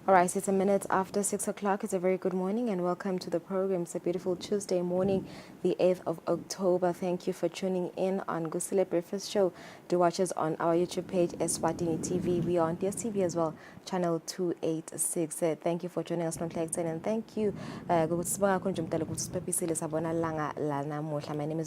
All right, it's a minute after 6 o'clock. It's a very good morning and welcome to the program. It's a beautiful Tuesday morning, the 8th of October. Thank you for tuning in on Kusile Breakfast Show. Do watch us on our YouTube page, Eswatini TV. We are on DSTV as well, channel 286. Thank you for joining us, Nontlexen, and thank you. My name is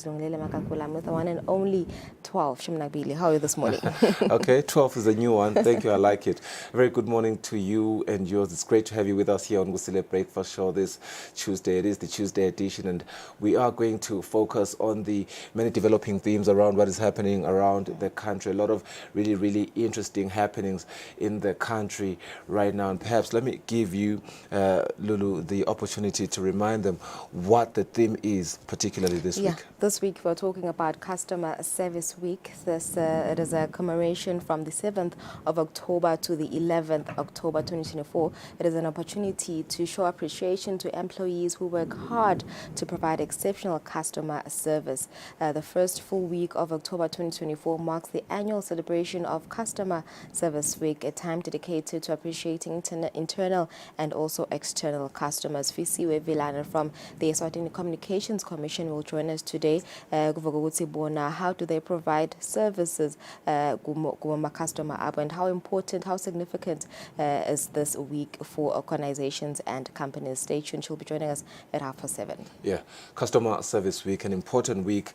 Lungile Makakula. I'm with the one and only 12. Shimnabili, how are you this morning? Okay, 12 is a new one. Thank you. I like it. A very good morning to you and yours. It's great to have you with us here on Kusile Breakfast Show this Tuesday. It is the Tuesday edition, and we are going to focus on the many developing themes around what is happening around the country. A lot of really, really interesting happenings in the country right now. And perhaps let me give you, Lulu, the opportunity to remind them what the theme is, particularly this week. This week we're talking about Customer Service Week. It is a commemoration from the 7th of October to the 11th October 2024. It is an opportunity to show appreciation to employees who work hard to provide exceptional customer service. The first full week of October 2024 marks the annual celebration of Customer Service Week, a time dedicated to appreciating internal and also external customers. Fisiwe Vilana from the Eswatini Communications Commission will join us today. How do they provide services to customer app, and how important, how significant is this week for organizations and companies? Stay tuned. She'll be joining us at 7:30. Yeah, Customer Service Week, an important week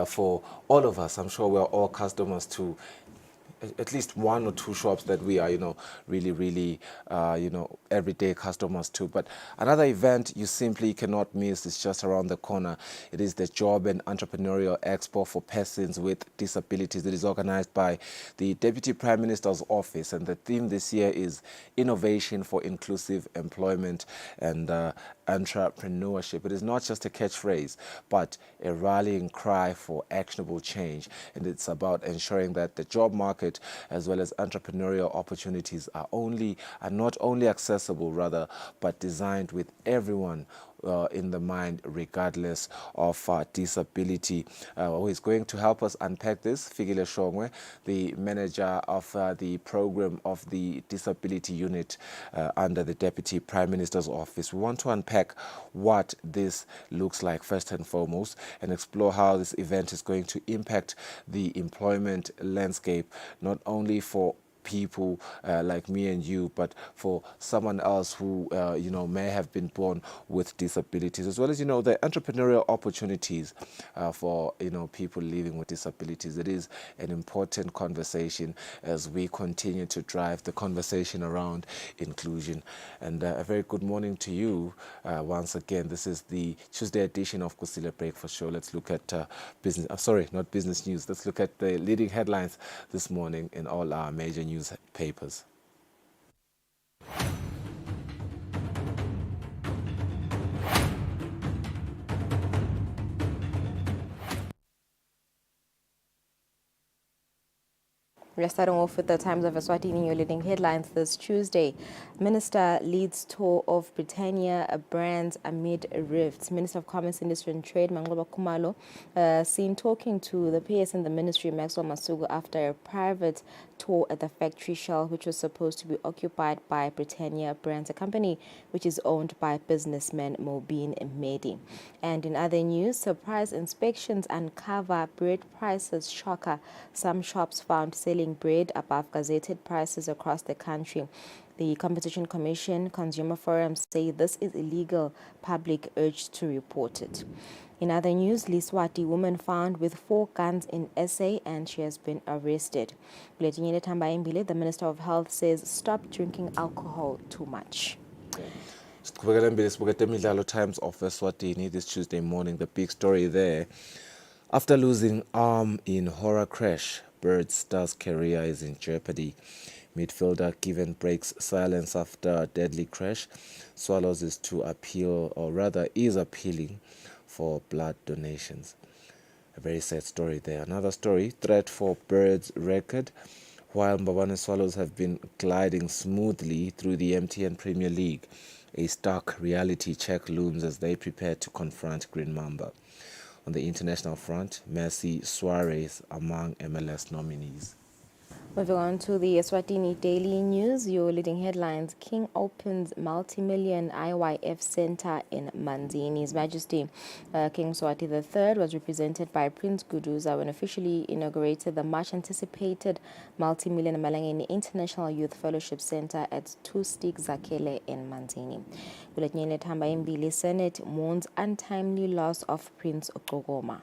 for all of us. I'm sure we're all customers to at least one or two shops that we are, really, everyday customers to. But another event you simply cannot miss is just around the corner. It is the Job and Entrepreneurial Expo for persons with disabilities. It is organized by the Deputy Prime Minister's Office, and the theme this year is Innovation for Inclusive Employment and Entrepreneurship. It is not just a catchphrase, but a rallying cry for actionable change. And it's about ensuring that the job market as well as entrepreneurial opportunities are not only accessible, rather, but designed with everyone in the mind, regardless of disability. Who is going to help us unpack this? Figile Shongwe, the manager of the program of the Disability Unit under the Deputy Prime Minister's Office. We want to unpack what this looks like first and foremost, and explore how this event is going to impact the employment landscape, not only for people like me and you, but for someone else who may have been born with disabilities, as well as the entrepreneurial opportunities for people living with disabilities. It is an important conversation as we continue to drive the conversation around inclusion. And a very good morning to you once again. This is the Tuesday edition of Kusile Breakfast Show. Let's look at not business news. Let's look at the leading headlines this morning in all our major newspapers. We're starting off with the Times of Eswatini, your leading headlines this Tuesday. Minister leads tour of Britannia brands amid rifts. Minister of Commerce, Industry and Trade, Mangloba Kumalo, seen talking to the PS in the ministry, Maxwell Masugu, after a private tour at the factory shell, which was supposed to be occupied by Britannia Brands, a company which is owned by businessman Mobeen Medi. And in other news, surprise inspections uncover bread prices shocker. Some shops found selling bread above gazetted prices across the country. The Competition Commission Consumer Forum say this is illegal. Public urged to report it. In other news, Liswati woman found with 4 guns in SA and she has been arrested. The Minister of Health says stop drinking alcohol too much. Times of Eswatini this Tuesday morning. The big story there. After losing arm in horror crash, Bird star's career is in jeopardy. Midfielder Given breaks silence after deadly crash. Swallows is appealing for blood donations. A very sad story there. Another story, threat for Bird's record. While Mbabane Swallows have been gliding smoothly through the MTN Premier League, a stark reality check looms as they prepare to confront Green Mamba. On the international front, Messi, Suarez among MLS nominees. Moving on to the Eswatini Daily News, your leading headlines. King opens multi-million IYF center in Manzini. His Majesty King Mswati III was represented by Prince Guduza when officially inaugurated the much-anticipated multi-million Malangeni International Youth Fellowship Center at Two Stick Zakele in Manzini. Kuletnyele Thamba Imbili Senate mourns untimely loss of Prince Oqokoma.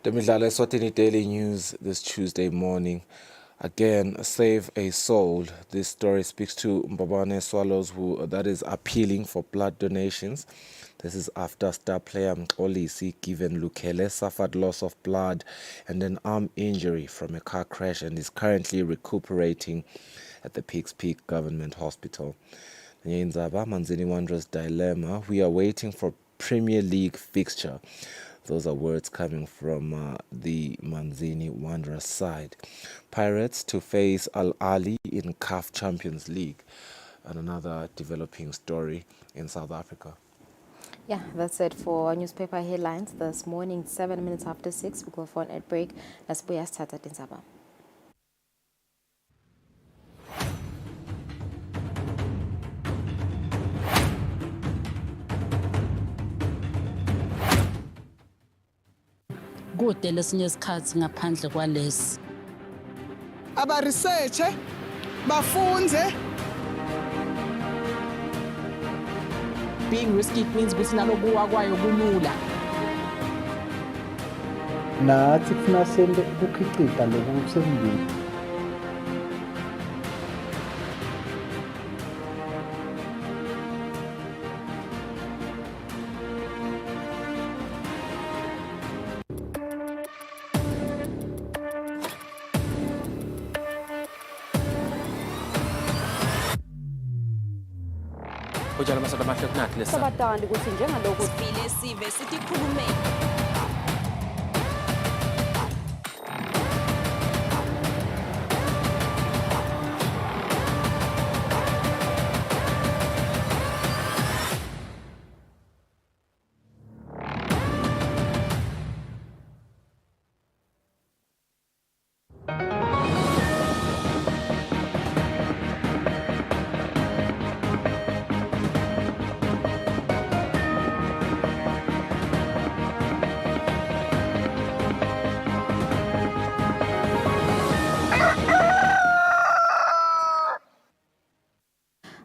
The Midlala Eswatini Daily News this Tuesday morning. Again, save a soul. This story speaks to Mbabane Swallows, who that is appealing for blood donations. This is after star player Mxolisi, given Lukele, suffered loss of blood and an arm injury from a car crash and is currently recuperating at the Peaks Peak Government Hospital. Nzaba Manzini Wanderers dilemma. We are waiting for Premier League fixture. Those are words coming from the Manzini Wanderers side. Pirates to face Al Ali in CAF Champions League. And another developing story in South Africa. Yeah, that's it for our newspaper headlines this morning. 7 minutes after 6, we go for an ad break. Let's be started in Zaba. Kude lesinye isikhathi ngaphandle kwalesi. Aba research bafunze. Being risky means ukuthi nalokuwa kwayo kulula. Nathi kufuna sente ukukhicita lokhu kusendlini. Ujala masada mahle kunathi lesa. Sabatandi ukuthi njengalokhu Sibile sive sikhulume.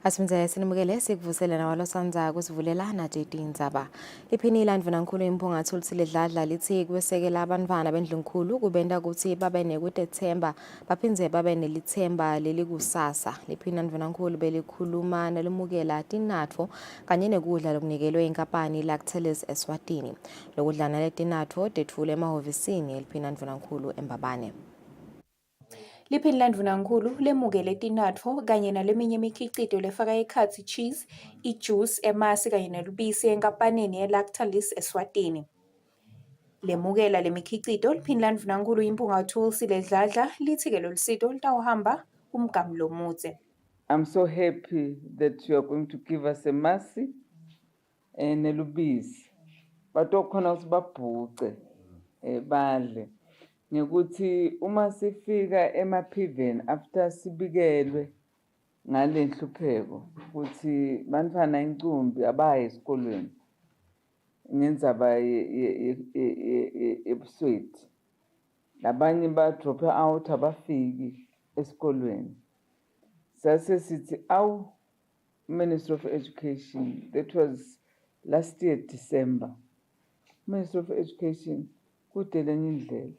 Asimze sinimukele sikuvusele nawalosanza kusivulelana JD Nzaba. Liphini ilandvunankulu impunga thulisile dladla lithi kwesekela abantwana bendlunkulu kubenda ukuthi babe nekutethemba baphindze babe nelithemba lelikusasa. Liphini ilandvunankulu belikhuluma nalimukela tinatfo kanye nekudla lokunikelwe inkampani Lactalis Eswatini. Lokudla naletinatfo tetfule emahovisini eliphini ilandvunankulu eMbabane. Liphini landvunankulu lemukele tinatfo kanye naleminye imikhicito lefaka ekhatsi cheese, ijuice, emasi kanye nelubisi enkampanini ye-Lactalis Eswatini. Lemukela lemikhicito liphini landvunankulu impunga thulisile dladla lithi-ke lolu sito litawuhamba umgamu lomudze. I'm so happy that you are going to give us a masi and a lubisi. Batokhona ukuthi babhuce badle. Ngikuthi uma sifika emaphiveni after sibikelwe ngale nhlupheko ukuthi bantwana incumbi abaye esikolweni ngenzaba ebuswethi labanye ba drop out abafiki esikolweni sase sithi awu Ministry of Education, that was last year December. Ministry of Education kudelenye indlela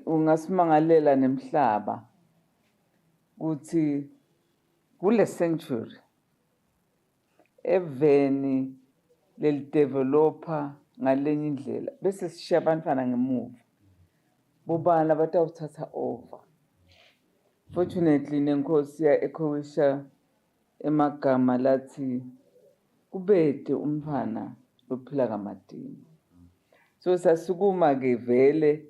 ungasimangalela nemhlaba kuthi kule sanctuary eveni leli developer ngalenye indlela bese sishiya abantwana ngemuva bobani abatawuthatha over. Fortunately nenkosi ya ekhowesha emagama lathi kubede umntwana lophila kamadini. So sasukuma ke vele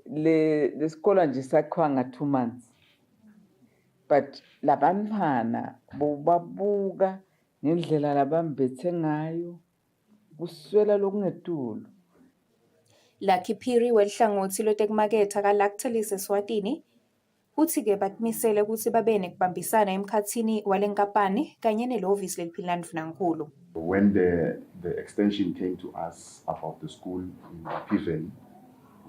lesikole nje sakhiwa nga 2 months. But labantwana bobabuka ngendlela labambethe ngayo kuswela lokungetulu. Lucky Phiri welihlangothi lwetekumaketha kaLactalis Eswatini uthi-ke batimisele ukuthi babe nekubambisana emkhatsini walenkampani kanye nelihhovisi leliphini Ndvunankhulu. When the extension came to us about the school in Piven,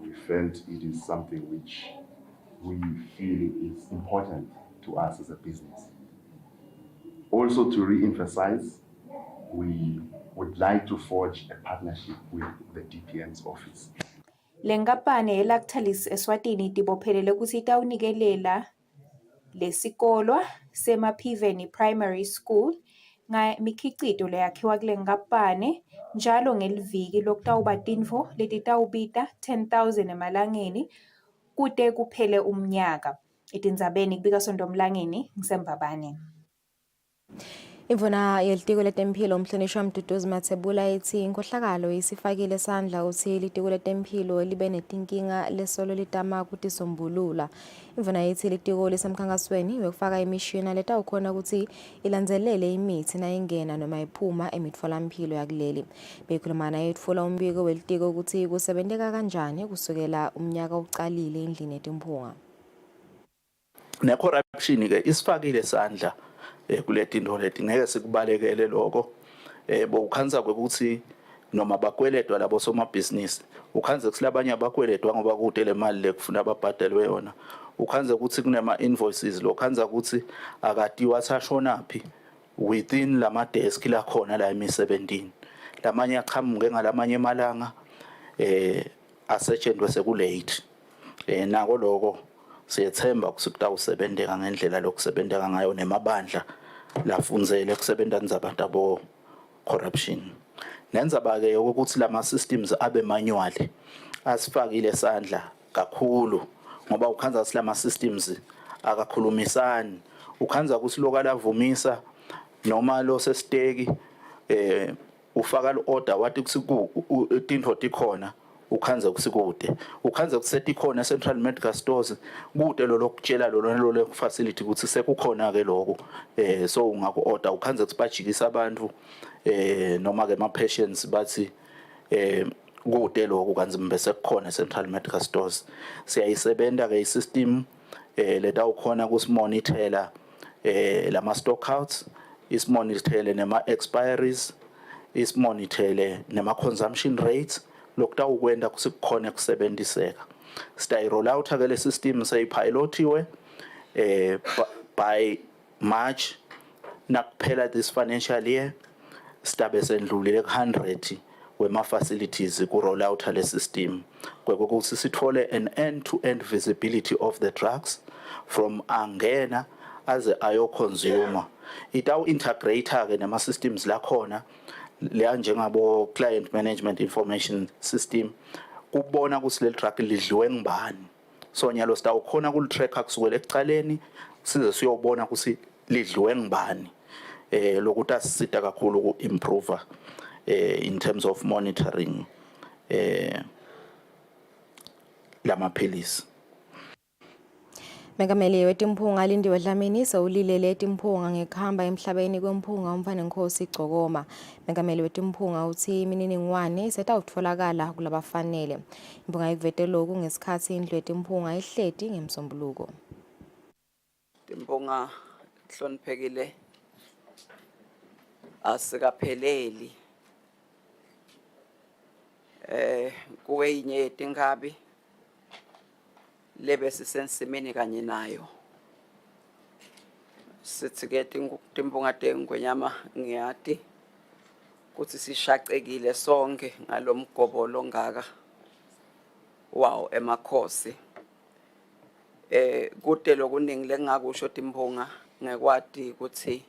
we felt it is something which we feel is important to us as a business. Also to re-emphasize, we would like to forge a partnership with the DPM's office. Lenkampani yeLactalis Eswatini itibophelele ukuthi itawunikelela lesikolwa sema-Piveni Primary School ngemikhicito leyakhiwa kule nkampani njalo ngeliviki lokutawuba tintfo letitawubita 10,000 emalangeni kute kuphele umnyaka. Etindzabeni kubika Sondomlangeni ngisembabane. Imvuna yelitiko letemphilo umhlonishwa Mduduzi Mathebula ithi inkohlakalo isifakile sandla ukuthi litiko letemphilo libe netinkinga lesolo litama kutisombulula. Imvuna ithi litiko lisemkhankasweni wekufaka imishini letawukhona ukuthi ilandzelele imithi nayingena noma iphuma emitfolamphilo yakuleli. Beyikhuluma naye etfula umbiko welitiko ukuthi kusebenteka kanjani kusukela umnyaka ucalile endlini yetimphunga. Ne-corruption ke isifakile sandla kuletinto leti ngeke sikubalekele lokho bokukhanza ukuthi noma bakweledwa labo somabhizinisi ukhanze ukuthi labanye abakweledwa ngoba kude le mali lekufuna ababhadelwe yona ukhanze ukuthi kunema invoices lo khanza ukuthi akati wathashonaphi within lama desk la khona la emi17 lamanye aqhamuke ngalamanye emalanga asetshenzwe sekulate nako lokho siyethemba ukuthi kutawusebenzeka ngendlela lokusebenzeka ngayo nemabandla lafundzele kusebenzana nabantu abo corruption nenzaba ke ukuthi lama systems abe manual asifakile sandla kakhulu ngoba ukhanza silama systems akakhulumisani ukhanza ukuthi lokala vumisa noma lo sesteki ufaka order wathi kuthi tinto tikhona ukhanze kusikude ukhanze kusethi khona central medical stores kude lo lokutshela lo le facility ukuthi sekukhona ke lokho so ungako order ukhanze kusibajikisa abantu noma ke ama patients bathi kude lokho kanzima bese kukhona central medical stores siyayisebenta ke isystem leta ukhona kusimonitorela lama stockouts ismonitorele nema expiries ismonitorele nema consumption rates lokutawukwenda kusikhona kusebenziseka stay roll out ke le system seyipilotiwe by March nakuphela this financial year stabe sendlulile ku100 wema facilities ku roll out le system kwekuthi sithole an end-to-end visibility of the drugs from angena as ayo consumer itawu integrator ke nema systems la khona leya njengabo client management information system kubona ukuthi le drug lidliwe ngibani so nyalo sitawukhona kul tracker kusukela ekucaleni size siyobona ukuthi lidliwe ngibani lokuthi asisita kakhulu ku improve in terms of monitoring lama pills. Mengameli wetimphunga Lindiwe Dlamini sewulilele timphunga ngekuhamba emhlabeni kwemphunga umfana Nkosi Gcokoma. Mengameli wetimphunga uthi imininingwane isetawutfolakala kulabafanele. Imphunga ikuvete lokhu ngesikhathi indlu yetimphunga ihleti ngemsombuluko. Timphunga hloniphekile asikapheleli kuwe inye yetinkabi lebe sisensimini kanye nayo sithi ke timphunga tengwenyama ngiyati kuthi sishacekile sonke ngalomgobolo ngaka wow emakhosi kude lokuningi lengakusho timphunga ngekwati ukuthi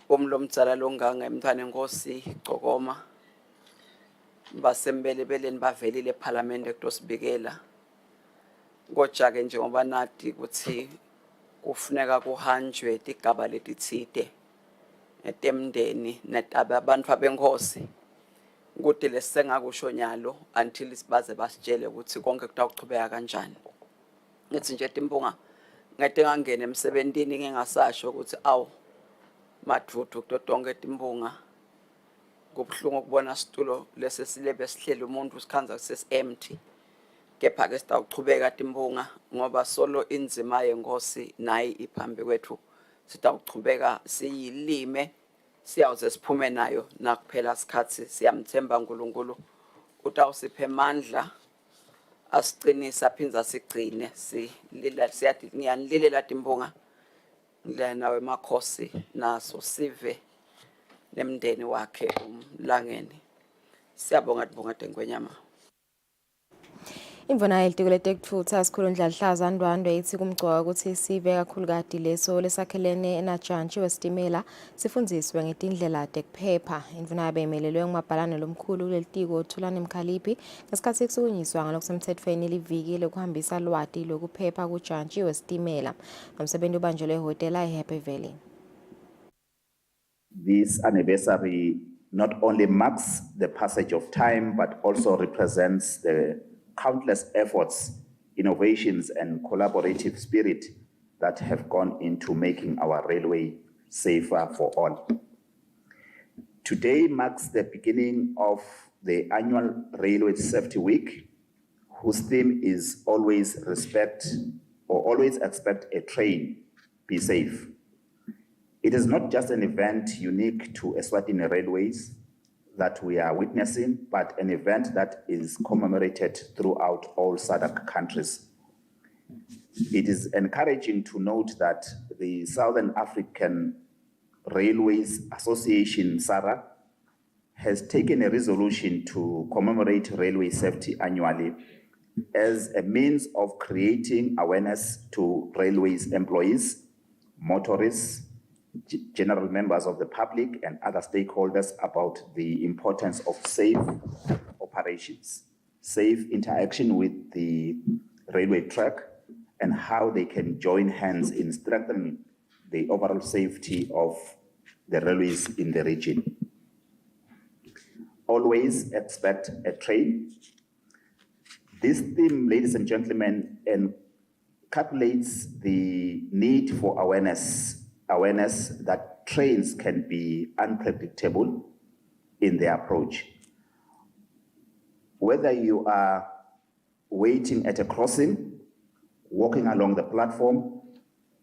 umlomdzala longanga emntwana Nkosi Gcokoma basembelebeleni bavelile eParliament ekutosibikela koja ke njengoba nathi ukuthi kufuneka kuhanjwe igaba letitsite etemndeni netaba abantu abenkosi ukuthi lesengakusho nyalo until sibaze basitshele ukuthi konke kutawuchubeka kanjani ngithi nje timphunga ngade ngangena emsebentini ngingasasho ukuthi awu madvuthu kutonke timphunga Kubuhlungu ukubona isitulo lesi silebe sihleli umuntu sikhanza sesi-empty. Kepha-ke sitawuchubeka Timbonga ngoba solo inzima yenkosi nayi iphambi kwethu. Sitawuchubeka siyilime siyawuze siphume nayo nakuphela isikhathi siyamthemba uNkulunkulu utawusiphe amandla asiqinisa aphinza sigcine siyathi ngiyanililela Timbonga nawe makhosi naso sive nemndeni wakhe umlangeni. Siyabonga Timbonga Dengwenyama. Imvuna yelitiko letekuthutha sikhulu Ndlalihlaza Ndwandwe ithi kumgcoka ukuthi sive kakhulukati leso lesakhelene najantshi wesitimela sifundziswe ngetindlela tekuphepha. Imvuna yabemelelwe ngumabhalane lomkhulu kulelitiko Thulani Mkhaliphi ngesikhathi kusukunyiswa ngalokusemthethweni liviki lokuhambisa lwati lokuphepha kujantshi wesitimela. Nomsebenzi ubanjelwe ehhotela eHappy Valley. This anniversary not only marks the passage of time but also represents the countless efforts, innovations, and collaborative spirit that have gone into making our railway safer for all. Today marks the beginning of the annual Railway Safety Week, whose theme is always expect a train, be safe. It is not just an event unique to Eswatini Railways that we are witnessing, but an event that is commemorated throughout all SADC countries. It is encouraging to note that the Southern African Railways Association, SARA, has taken a resolution to commemorate railway safety annually as a means of creating awareness to railways employees, motorists, general members of the public and other stakeholders about the importance of safe operations, safe interaction with the railway track, and how they can join hands in strengthening the overall safety of the railways in the region. Always expect a train. This theme, ladies and gentlemen, encapsulates the need for awareness that trains can be unpredictable in their approach. Whether you are waiting at a crossing, walking along the platform,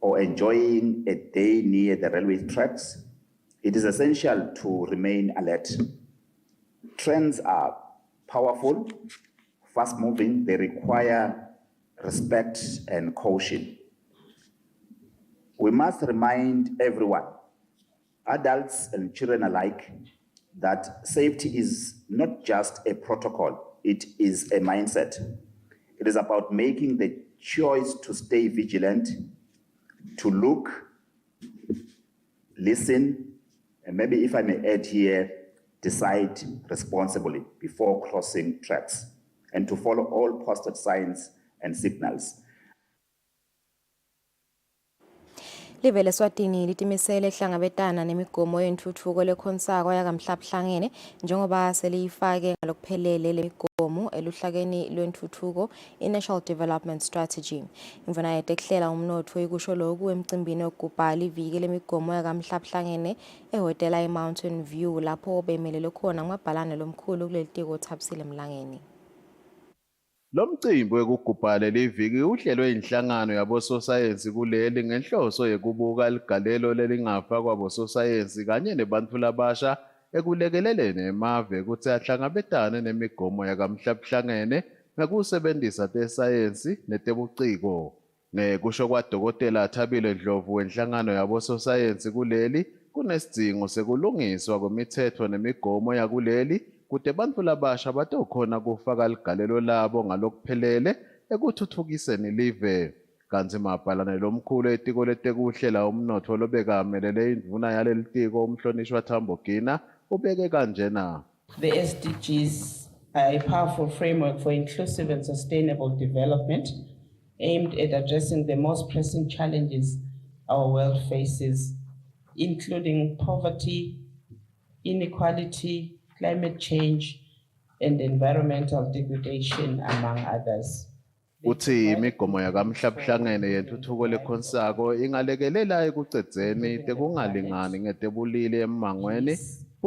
or enjoying a day near the railway tracks, it is essential to remain alert. Trains are powerful, fast-moving, they require respect and caution. We must remind everyone, adults and children alike, that safety is not just a protocol, it is a mindset. It is about making the choice to stay vigilant, to look, listen, and maybe if I may add here, decide responsibly before crossing tracks, and to follow all posted signs and signals. Live leSwatini litimisele hlangabetana nemigomo yentuthuko lekhonsako yakamhlabuhlangene njengoba seliyifake ngalokuphelele lemigomo eluhlakeni lwentuthuko i-National Development Strategy. Imvuna yetekuhlela umnotfo ikusho lokhu emcimbini wokugubhala iviki lemigomo yakamhlabuhlangene ehhotela iMountain View lapho bemelele khona ngumabhalane lomkhulu kulelitiko Kusile Mlangeni. Lo mcimbi wekugubhala leviki uhlelwe inhlangano yabososayensi kuleli ngenhloso yekubuka ligalelo lelingafa kwabososayensi kanye nebantfu labasha ekulekeleleni emave ukuthi ahlangabetane nemigomo yakamhlabuhlangene ngokusebenzisa tesayensi netebuciko. Ngekusho kwaDokotela Thabile Ndlovu wenhlangano yabososayensi kuleli kunesidingo sekulungiswa kwemithetho nemigomo yakuleli kude bantfu labasha batokhona kufaka ligalelo labo ngalokuphelele ekuthuthukiseni live. Kanti mabhalane lomkhulu etiko letekuhlela umnotfo lobekamelele indvuna yalelitiko umhlonishwa Thambogina ubeke kanjena. The SDGs are a powerful framework for inclusive and sustainable development aimed at addressing the most pressing challenges our world faces, including poverty, inequality, climate change, and environmental degradation, among others. Uthi imigomo yakamhlabuhlangene yentuthuko lekhonsako ingalekelela ekucedzeni tekungalingani ngetebulili emmangweni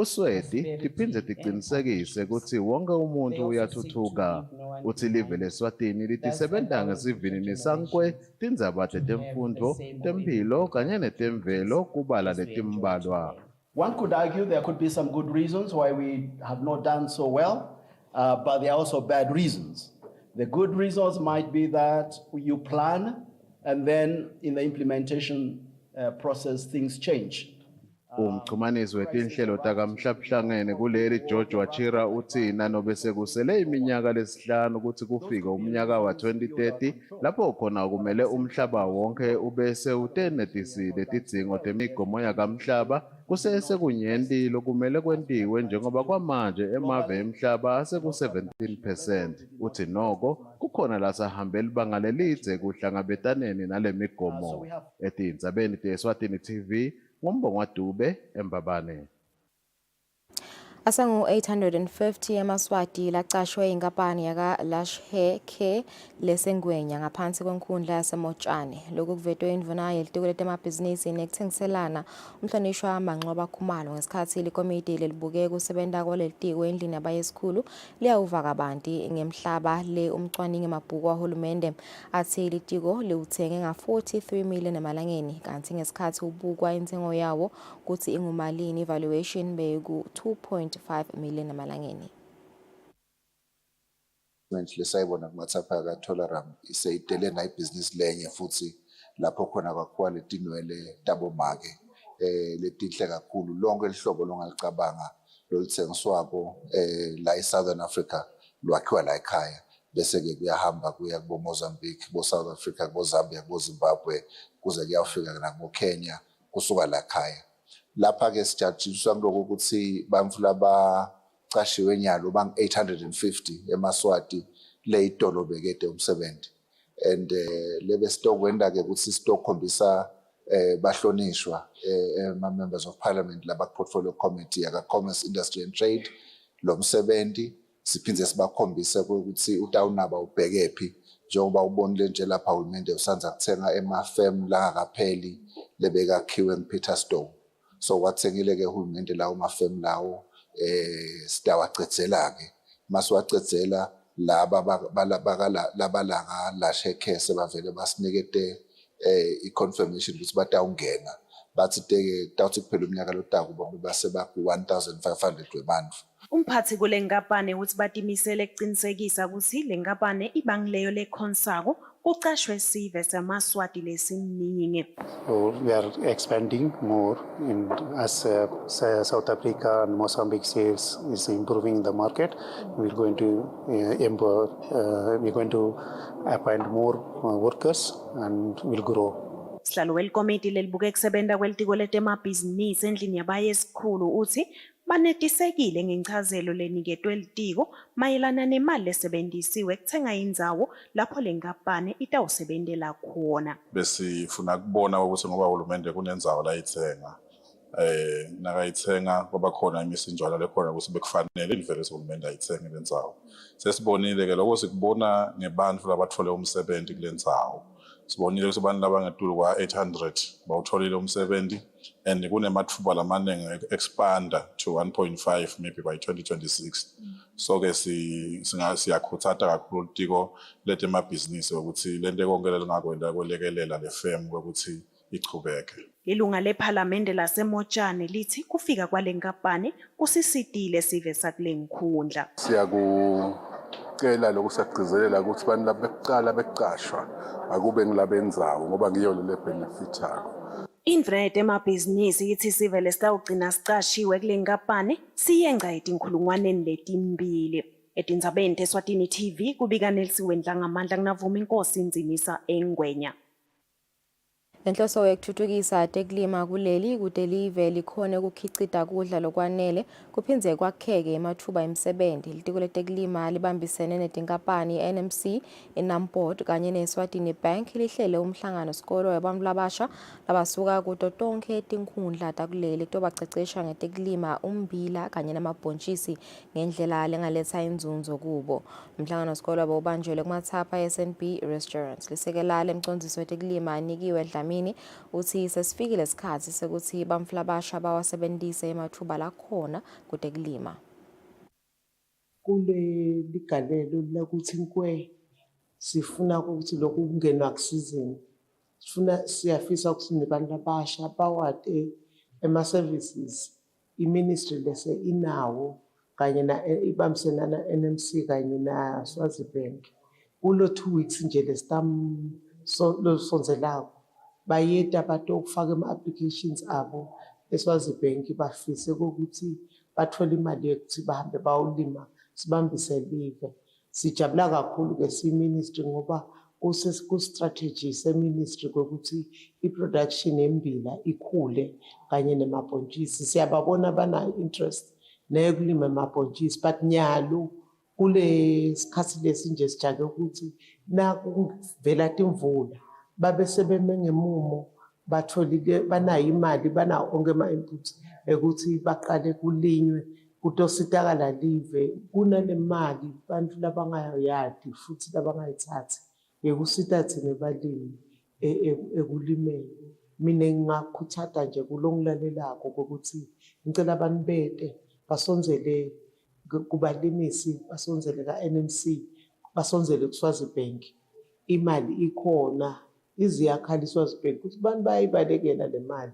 Usweti tiphindze tiqinisekise ukuthi wonke umuntu uyathuthuka. Uthi live leSwatini litisebenta ngesivinini sankwe tindzaba tetemfundvo, temphilo kanye netemvelo kubala letimbalwa. One could argue there could be some good reasons why we have not done so well, but there are also bad reasons. The good reasons might be that you plan and then in the implementation process things change. Umxhumanisi wetinhlelo takamhlabhlangene kuleli George Wachira uthi nanobe sekusele iminyaka lesihlanu ukuthi kufike umnyaka wa 2030 lapho khona kumele umhlaba wonke ubese utenetisile tidzingo temigomo yakamhlaba kusese kunyenti lokumele kwentiwe njengoba kwamanje emave emhlaba aseku 17%. Uthi noko kukhona lasahambe libanga lelidze kuhlangabetaneni nalemigomo. Etindzabeni te-Eswatini TV Ngombongwa Dube eMbabane. Asangu-850 eMaswati lacashwe inkampani yaka-Lush Hair Care leseNgwenya ngaphansi kwenkundla yaseMotshane. Lokhu kuvetwe indvuna yelitiko letemabhizinisi nekuthengiselana umhlonishwa Manqoba Khumalo ngesikhathi likomiti lelibuke kusebenta kwalelitiko endlini yabayesikhulu liyawuva kabanti ngemhlaba le umcwaningi mabhuku wahulumende athi litiko liwuthenge nga-43 million emalangeni kanti ngesikhathi ubukwa intengo yawo kuthi ingumalini evaluation beku 2.5 million emalangeni. Lesayibona kumathapha kaToleram iseyidele na ibhizinisi lenye futhi lapho khona kwakhiwa letinwele tabomake letinhle kakhulu lonke lihlobo longalicabanga lolithengiswako la eSouthern Africa lwakhiwa la ekhaya bese ke kuyahamba kuya kubo Mozambique bo South Africa bo Zambia bo Zimbabwe kuze kuyafika na kubo Kenya kusuka la ekhaya. Lapha ke sijatshisa ngiloko ukuthi bamfula bacashiwe nyalo bang 850 eMaswati le idolo bekede umsebenzi and lebe stokwenda ke ukuthi stokhombisa bahlonishwa ama members of parliament laba portfolio committee yaka commerce industry and trade lo msebenzi siphindze sibakhombise ukuthi utawunaba ubhekephi njengoba ubonile nje lapha uhulumende usanza kuthenga emafem la kapheli lebekakhiwe ngePeterstone. So wathengile ke uhulumende lawo mafem lawo sitawacedzela ke masiwacedzela laba labalanga lashe care sebavele basinikete iconfirmation ukuthi batawungena bathi tawuthi kuphela umnyaka lotako babe baseba ku 1500 webantu. Umphathi kule nkampani uthi batimisele ekuqinisekisa ukuthi le nkampani ibangileyo lekhonsako kucashwe sive seMaswati lesiningi. We are expanding more in as South Africa and Mozambique sales is improving the market. We're going to appoint more workers and will grow. Sihlalo welikomiti lelibuke kusebenta kwelitiko letemabhizinisi endlini yabayesikhulu uthi banetisekile ngenchazelo leniketwe litiko mayelana nemali lesebentisiwe kuthenga indzawo lapho le nkampani itawusebentela khona. Besifuna kubona ukuthi ngoba uhulumende kunendzawo la ithenga nakayithenga ngoba khona imisinjwana lekhona ukuthi bekufanele ivele uhulumende ayithenge le ndzawo. Sesibonile ke lokho sikubona ngebantu labathole umsebenzi kule ndzawo. Sibonile ukuthi abantu labangetulu kwa 800 bawutholile umsebenzi and kunemathuba lamanenge expanda to 1.5 maybe by 2026. So ke siyakhuthata kakhulu litiko letemabhizinisi ukuthi lento konke lelingakwenda kwelekelela le firm ukuthi ichubeke. Ilunga lePhalamende laseMotshane lithi kufika kwale nkampani kusisidile sive sakule nkhundla. Siyakukela lokusagcizelela ukuthi abantu labekuqala beqashwa akube ngilabendzawo ngoba ngiyona le benefit yabo. Indvuna yetemabhizinisi ithi sivele sitawugcina sicashiwe kule nkampani siyenca etinkhulungwaneni letimbili. Etindzabeni te-Eswatini TV kubika Nelsiwe Ndlangamandla kunavuma inkosi Ndzimisa eNgwenya. Lenhloso yekuthuthukisa tekulima kuleli kude live likhone ukukhicita kudla lokwanele kuphindze kwakheke emathuba emisebenzi. Litiko letekulima libambisene netinkampani NMC, iNamport kanye neSwatini Bank lihlele umhlangano sikolo wabantu labasha labasuka kuto tonke tinkhundla takuleli tobacecesha ngetekulima umbila kanye namabhontshisi ngendlela lengaletha inzunzo kubo. Umhlangano sikolo wawubanjelwe kumathapha SNB Restaurants. Lisekela lemcondziso wetekulima anikiwe Dlamini Masimini uthi sesifikile isikhathi sokuthi bamfla abasha bawasebenzise emathuba lakhona kude kulima. Kule ligalelo lokuthi inkwe sifuna ukuthi lokhu kungenwa kusizini. Siyafisa ukuthi nebantu abasha bawade ema-services i-ministry lese inawo kanye ibambisana NMC kanye na Swazibank. Kulo 2 weeks nje lesonzelako bayeta batokufaka ama-applications abo eSwazibank bafise ukuthi bathola imali yokuthi bahambe bawulima sibambise live. Sijabula kakhulu ke si-ministry ngoba ku-strategy se-ministry kokuthi i-production yembila ikhule kanye nemabhontshisi. Siyababona bana-interest neyokulima emabhontshisi but nyalo kule sikhathi lesi nje sijake ukuthi nakuvela timvula babe sebeme ngemumo batholile banayo imali banawo onke ama-inputs ukuthi baqale kulinywe kutositakala live kunale mali bantu labangayadi futhi labangayithathi yekusita thina balimi ekulimeni. Mina ngingakhuthata nje kulongilalelako ukuthi ngicela abantu bete basonzele kubalimisi basonzele ka-NMC basonzele kuSwazibank. Imali ikhona iziyakhala iSwazibank ukuthi abantu bayayibalekela le mali.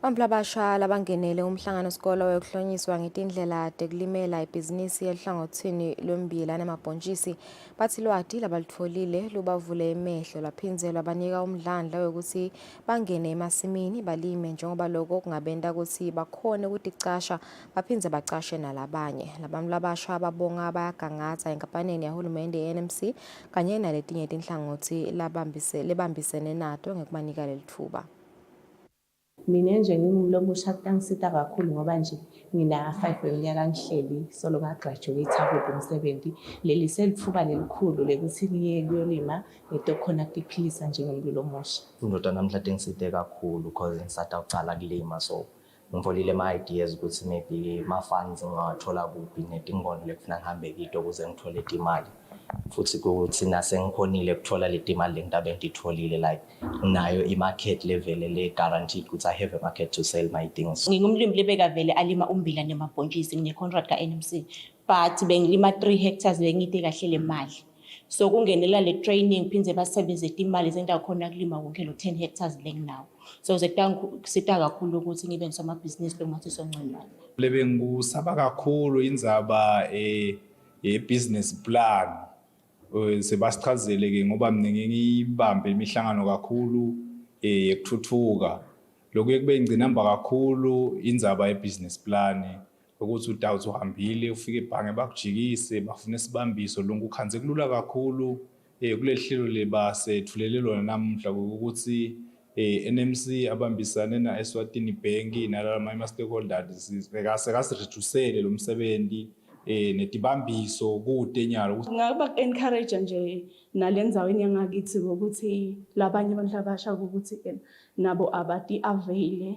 Bamfla abasha labangenele umhlangano wesikole wokuhlonyiswa ngetindlela tekulimela ibhizinisi ehlangothini lwembila nemabhontshisi bathi lwati labalitfolile lubavule emehlo laphinze labanika umdlandla wokuthi bangene emasimini balime njengoba lokho kungabenta ukuthi bakhone ukuticasha baphindze bacashe nalabanye. Labamfla abasha babonga bayagangatha enkampanini yahulumende ye-NMC kanye naletinye tinhlangothi lebambisene nato ngekubanika leli thuba. Mina nje ngingumlomusha kuyangisita kakhulu ngoba nje ngina 5 weminyaka ngihleli solo ngagraduate ku-70 leli selithuba lelikhulu lekuthi ngiye kuyolima into khona kuphilisa njengomlomusha. Ndoda namhlanje ngisite kakhulu because ngisata ucala kulima so ngivulile ama-ideas ukuthi maybe ma-funds ngawathola kuphi netingono lekufuna ngihambe kito ukuze ngithole imali futhi kuthi nasengikhonile ukuthola leti imali lengidabe ngitholile like nayo i-market level le guaranteed ukuthi I have a market to sell my things. Ngingumlimi lebekavele alima umbila nemabhontshisi ngine-contract ka-NMC but bengilima 3 hectares bengiyite kahle le mali. So kungenela le training phindze basebenzise imali zendakhona kulima wonke lo 10 hectares lenginawo. So sita kakhulu ukuthi ngibe nsomabhizinisi bengathi soncane. Lebe ngusaba kakhulu indzaba business plan. Sebasichazele ke ngoba mina ngiyibambe imihlangano kakhulu ekuthuthuka. Lokho kube ingcinamba kakhulu indzaba business plan ukuthi utawuthi uhambile ufike ebhange bakujikise bafune sibambiso lonke ukhanze kulula kakhulu kuleli hlelo lebasethulela lona namuhla ukuthi NMC abambisane na Eswatini Bank nalama ama-stakeholders sekasireducele lo msebenzi netibambiso kude nyalo. Ngaba encourage nje nalenzaweni yangakithi ukuthi labanye abantu abasha ukuthi nabo abati avail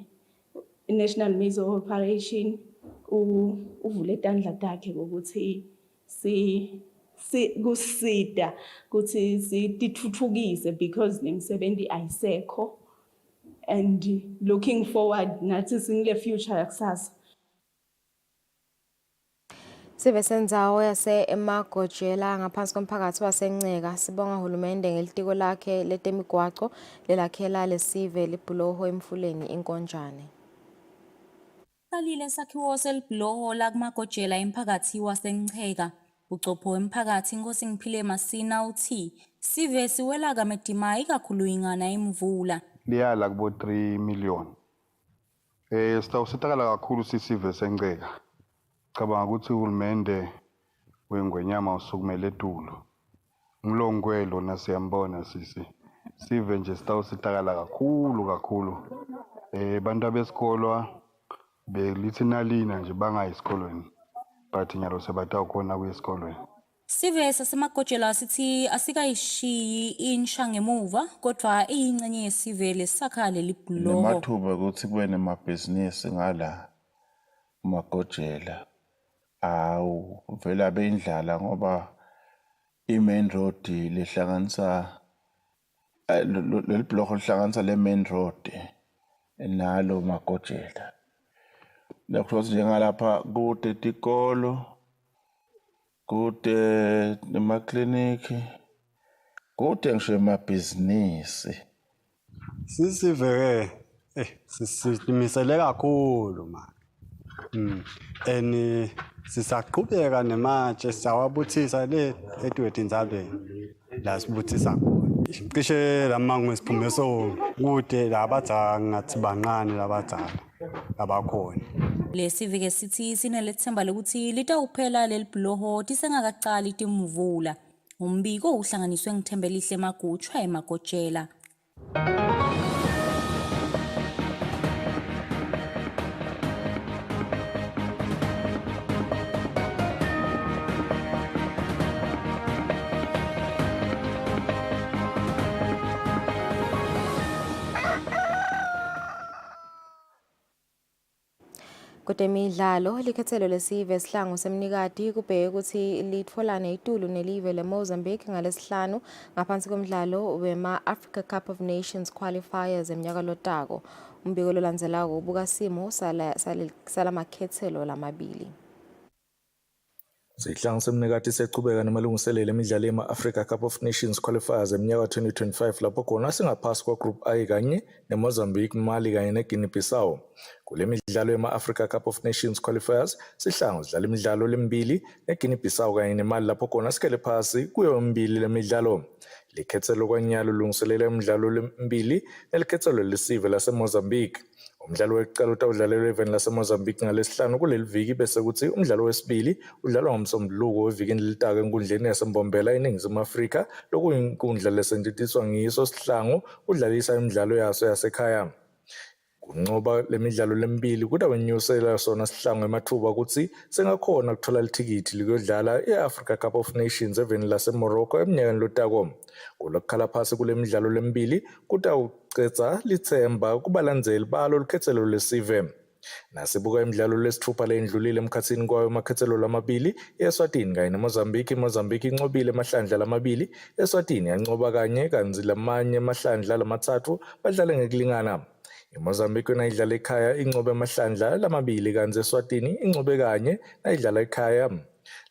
National Maize Operation uvule tandla takhe ukuthi kusida ukuthi sitithuthukise because nemsebenzi ayisekho and looking forward nathi singile future yakusasa. Sive sendzawo yase-Emagojela ngaphansi komphakathi waseNceka sibonga uhulumende ngelitiko lakhe letemigwaco lelakhela lesive libhuloho emfuleni iNkonjane. Salile sakhiwo selibhuloho la kuMagojela emphakathi waseNceka. Ucopho wemphakathi Nkosi Ngiphile Masina uthi sive siwela kamedima ikakhulu ingana imvula. Liyala kubo 3 million. Sitawusitakala kakhulu sisive seNceka. Cabanga ukuthi uhulumende wengwenyama usukumele etulo. Ngilongwelo nasiyambona sisi. Sive nje sitawusitakala kakhulu. Bantu besikolo belithi nalina nje bangayisikolweni. But nyalo sebatawukhona kuyesikolweni. Sive saseMagojela sithi asikayishiyi insha ngemuva kodwa iyingcenye yesive lesakha lelibhuloho. Namathuba ukuthi kube nemabhizinisi ngala Magojela. Vela bendlala ngoba i-main road lihlanganisa leli block lihlanganisa le main road nalo Magojela. Because njengalapha kude tikolo, kude nemakliniki, kude ngisho emabhizinisi. Sisive sisimisele kakhulu manje. And sisaqhubeka nematshe siyawabuthisa le eTwetinzalweni la sibuthisa khona. Cishe lamangu esiphume so kude labadzala ngathi banqane labadzala abakhona. Lesivike sithi sinelethemba lokuthi litawuphela leli bhloho tisengakacali timvula. Umbiko uhlanganiswe ngithembelihle Magutshwa eMagojela. Kutemidlalo likhethelo lesive sihlangu semnikati kubheke ukuthi litfolane itulu nelive leMozambique ngalesihlanu ngaphansi komdlalo wema-Africa Cup of Nations qualifiers eminyaka lotako. Umbiko lolandzelako ubuka simo salamakhethelo lamabili. Sihlangu semnikati sechubeka namalungiselelo emidlalo yema-Africa Cup of Nations qualifiers eminyaka 2025 lapho khona singaphasi kwa-Group I kanye neMozambique, Mali kanye neGuinea-Bissau. Kule midlalo yema-Africa Cup of Nations qualifiers sihlangu sidlala imidlalo lemibili neGuinea-Bissau kanye neMali lapho khona sikhele phasi kuyo yomibili lemidlalo. Likhethelo kwanyalo lungiselela imidlalo lemibili nelikhethelo lesive laseMozambique. Umdlalo wekuqala utawudlalelwa eveni laseMozambique ngalesihlanu kuleli viki bese kuthi umdlalo wesibili udlalwa ngomsombuluko wevikini elitaka enkundleni yaseMbombela eNingizimu Afrika lokuyinkundla lesentintiswa ngiso sihlangu udlalisa imidlalo yaso yasekhaya. Kunqoba lemidlalo lemibili kutawunyusela sona sihlangu emathuba ukuthi sengakhona ukuthola lithikithi likuyodlala i-Africa Cup of Nations eveni laseMorocco eminyakeni lotako. Kulokukhala phasi kule midlalo lemibili kutawucetsa lithemba kubalandzeli balo likhethelo lesive. Nasibuka imidlalo lesithupha leyendlulile emkhatsini kwayo amakhethelo lamabili eSwatini kanye neMozambique. iMozambique inqobile amahlandla lamabili, eSwatini yanqoba kanye kanzi lamanye amahlandla lamathathu badlale ngekulingana. iMozambique yona idlala ekhaya inqobe amahlandla lamabili kanzi eSwatini inqobe kanye nayidlala ekhaya.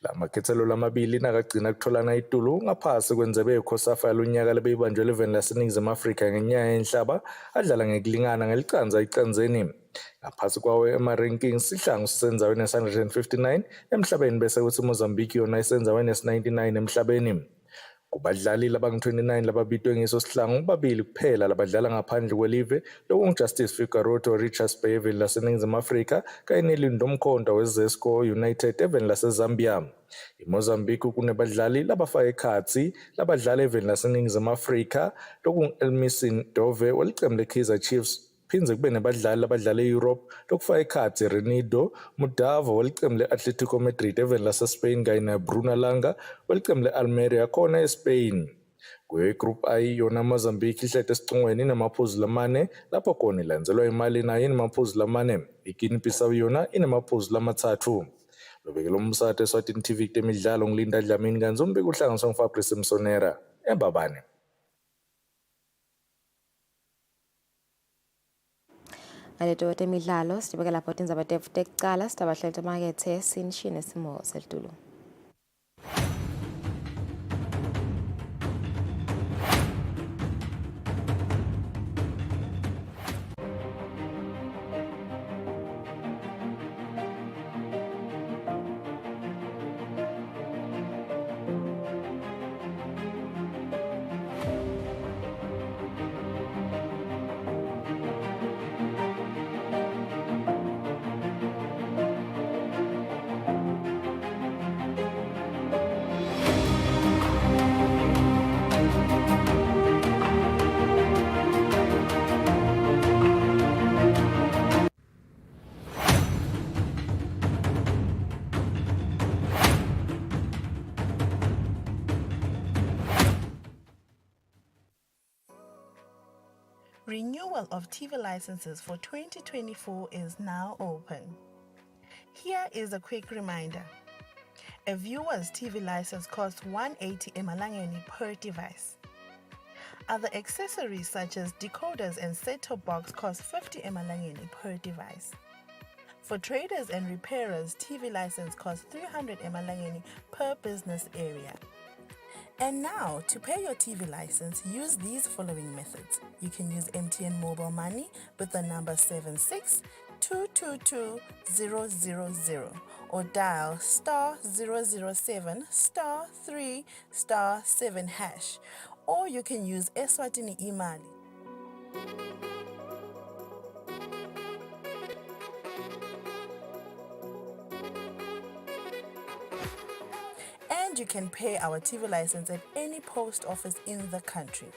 Lamakhethelo lamabili nakagcina kutholana itulu ngaphasi kwenzebe yeCOSAFA yalonyaka lebeyibanjwe eveni laseNingizimu Afrika ngenyanga yenhlaba adlala ngekulingana ngelicanza icanzeni. Ngaphasi kwawo ema-rankings sihlangu sisenzaweni yesi-159 emhlabeni bese kuthi iMozambique yona isenzaweni yesi-99 emhlabeni. Kubadlali labangu-29 lababitwe ngiso sihlangu babili kuphela labadlala ngaphandle kwelive lokunguJustice Figueroa Richards Bay eveni laseNingizimu Afrika kanye neLindo Mkhonto weZesco United eveni laseZambia. iMozambique kunebadlali labafaka ekhatsi labadlala eveni laseNingizimu Afrika lokungu-Elmisin Dove welicembu leKaizer Chiefs. Phindze kube nebadlali labadlala e-Europe lokufaka ekhatsi Renido Mudavo welicembu le-Atletico Madrid eveni laseSpain kanye neBruno Langa welicembu le-Almeria khona eSpain. Kuyo iGroup I yona Mozambique ihlete esicongweni namaphuzu lamane lapho khona ilandzelwa iMali nayo inamaphuzu lamane. iGuinea-Bissau yona inamaphuzu lamathathu. Lobekela umsata eSwatini TV kutemidlalo ngilinda Dlamini kanzi umbiko uhlanganiswa nguFabrice Msonera eMbabane. Ngaleto wetemidlalo sitibeka lapho tindzaba tekucala sitabahlele temakethe sinishine simo selitulu. Renewal of TV licenses for 2024 is now open. Here is a quick reminder. A viewer's TV license costs 180 emalangeni per device. Other accessories such as decoders and set-top box cost 50 emalangeni per device. For traders and repairers, TV license costs 300 emalangeni per business area. And now, to pay your TV license, use these following methods. You can use MTN Mobile Money with the number 76222000 or dial *007 *3 *7 hash. Or you can use Eswatini Imali. And you can pay our TV license at any post office in the country.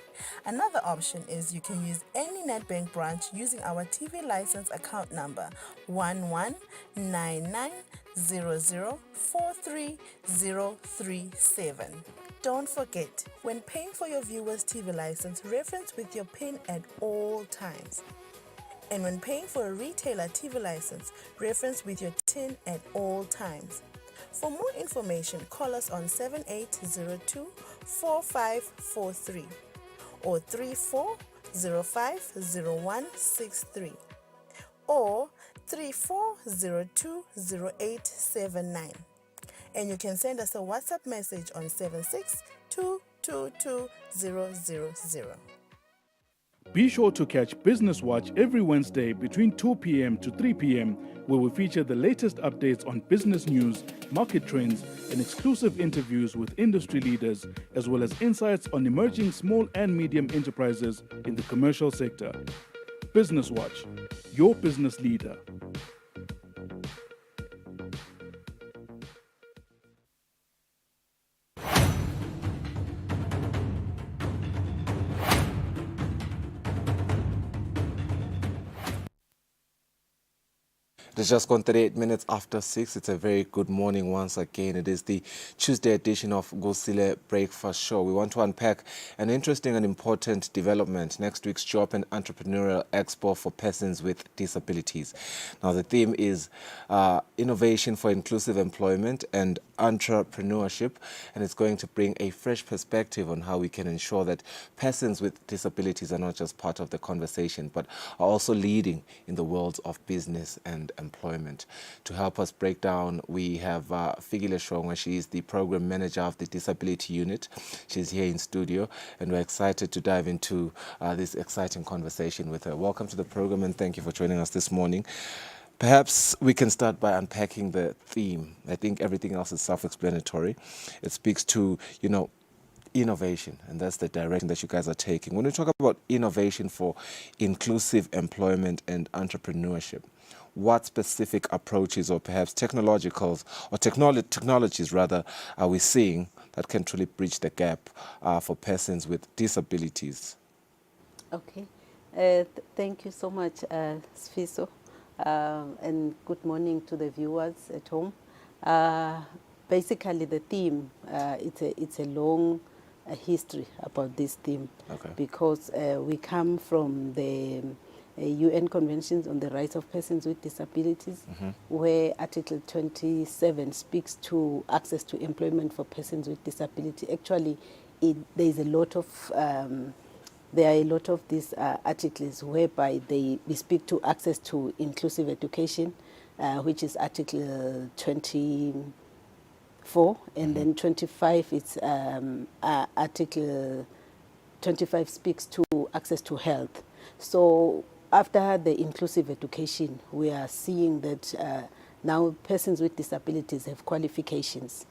Another option is you can use any NetBank branch using our TV license account number 119900430037. Don't forget, when paying for your viewer's TV license, reference with your PIN at all times. And when paying for a retailer TV license, reference with your TIN at all times. For more information, call us on 7802-4543 or 34050163 or 34020879. And you can send us a WhatsApp message on 762222000. Be sure to catch Business Watch every Wednesday between 2 p.m. to 3 p.m., where we feature the latest updates on business news, market trends, and exclusive interviews with industry leaders, as well as insights on emerging small and medium enterprises in the commercial sector. Business Watch, your business leader. It's just gone 38 minutes after 6. It's a very good morning once again. It is the Tuesday edition of Kusile Breakfast Show. We want to unpack an interesting and important development, next week's Job and Entrepreneurial Expo for persons with disabilities. Now, the theme is innovation for inclusive employment and entrepreneurship, and it's going to bring a fresh perspective on how we can ensure that persons with disabilities are not just part of the conversation, but are also leading in the worlds of business and employment. To help us break down, we have Figile Shongwa. She is the program manager of the disability unit. She's here in studio, and we're excited to dive into this exciting conversation with her. Welcome to the program, and thank you for joining us this morning. Perhaps we can start by unpacking the theme. I think everything else is self-explanatory. It speaks to, innovation, and that's the direction that you guys are taking. When we talk about innovation for inclusive employment and entrepreneurship, what specific approaches or perhaps technologies are we seeing that can truly bridge the gap for persons with disabilities? Okay. Thank you so much, Sfiso. And good morning to the viewers at home. Basically, the theme, it's a long history about this theme, because we come from the UN Conventions on the Rights of Persons with Disabilities, where Article 27 speaks to access to employment for persons with disability. Actually, there are a lot of these articles whereby we speak to access to inclusive education, which is Article 24, and then 25, it's Article 25 speaks to access to health. So after the inclusive education, we are seeing that now persons with disabilities have qualifications.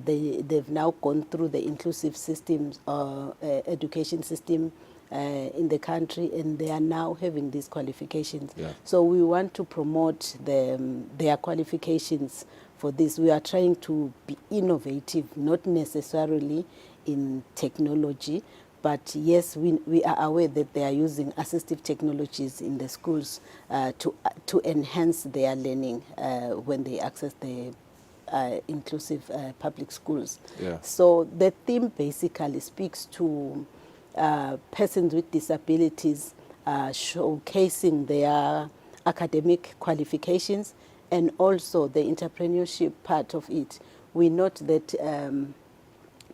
They've now gone through the inclusive systems, education system in the country, and they are now having these qualifications. So we want to promote their qualifications for this. We are trying to be innovative, not necessarily in technology, but yes, we are aware that they are using assistive technologies in the schools to enhance their learning when they access the inclusive public schools. So the theme basically speaks to persons with disabilities showcasing their academic qualifications and also the entrepreneurship part of it, we note that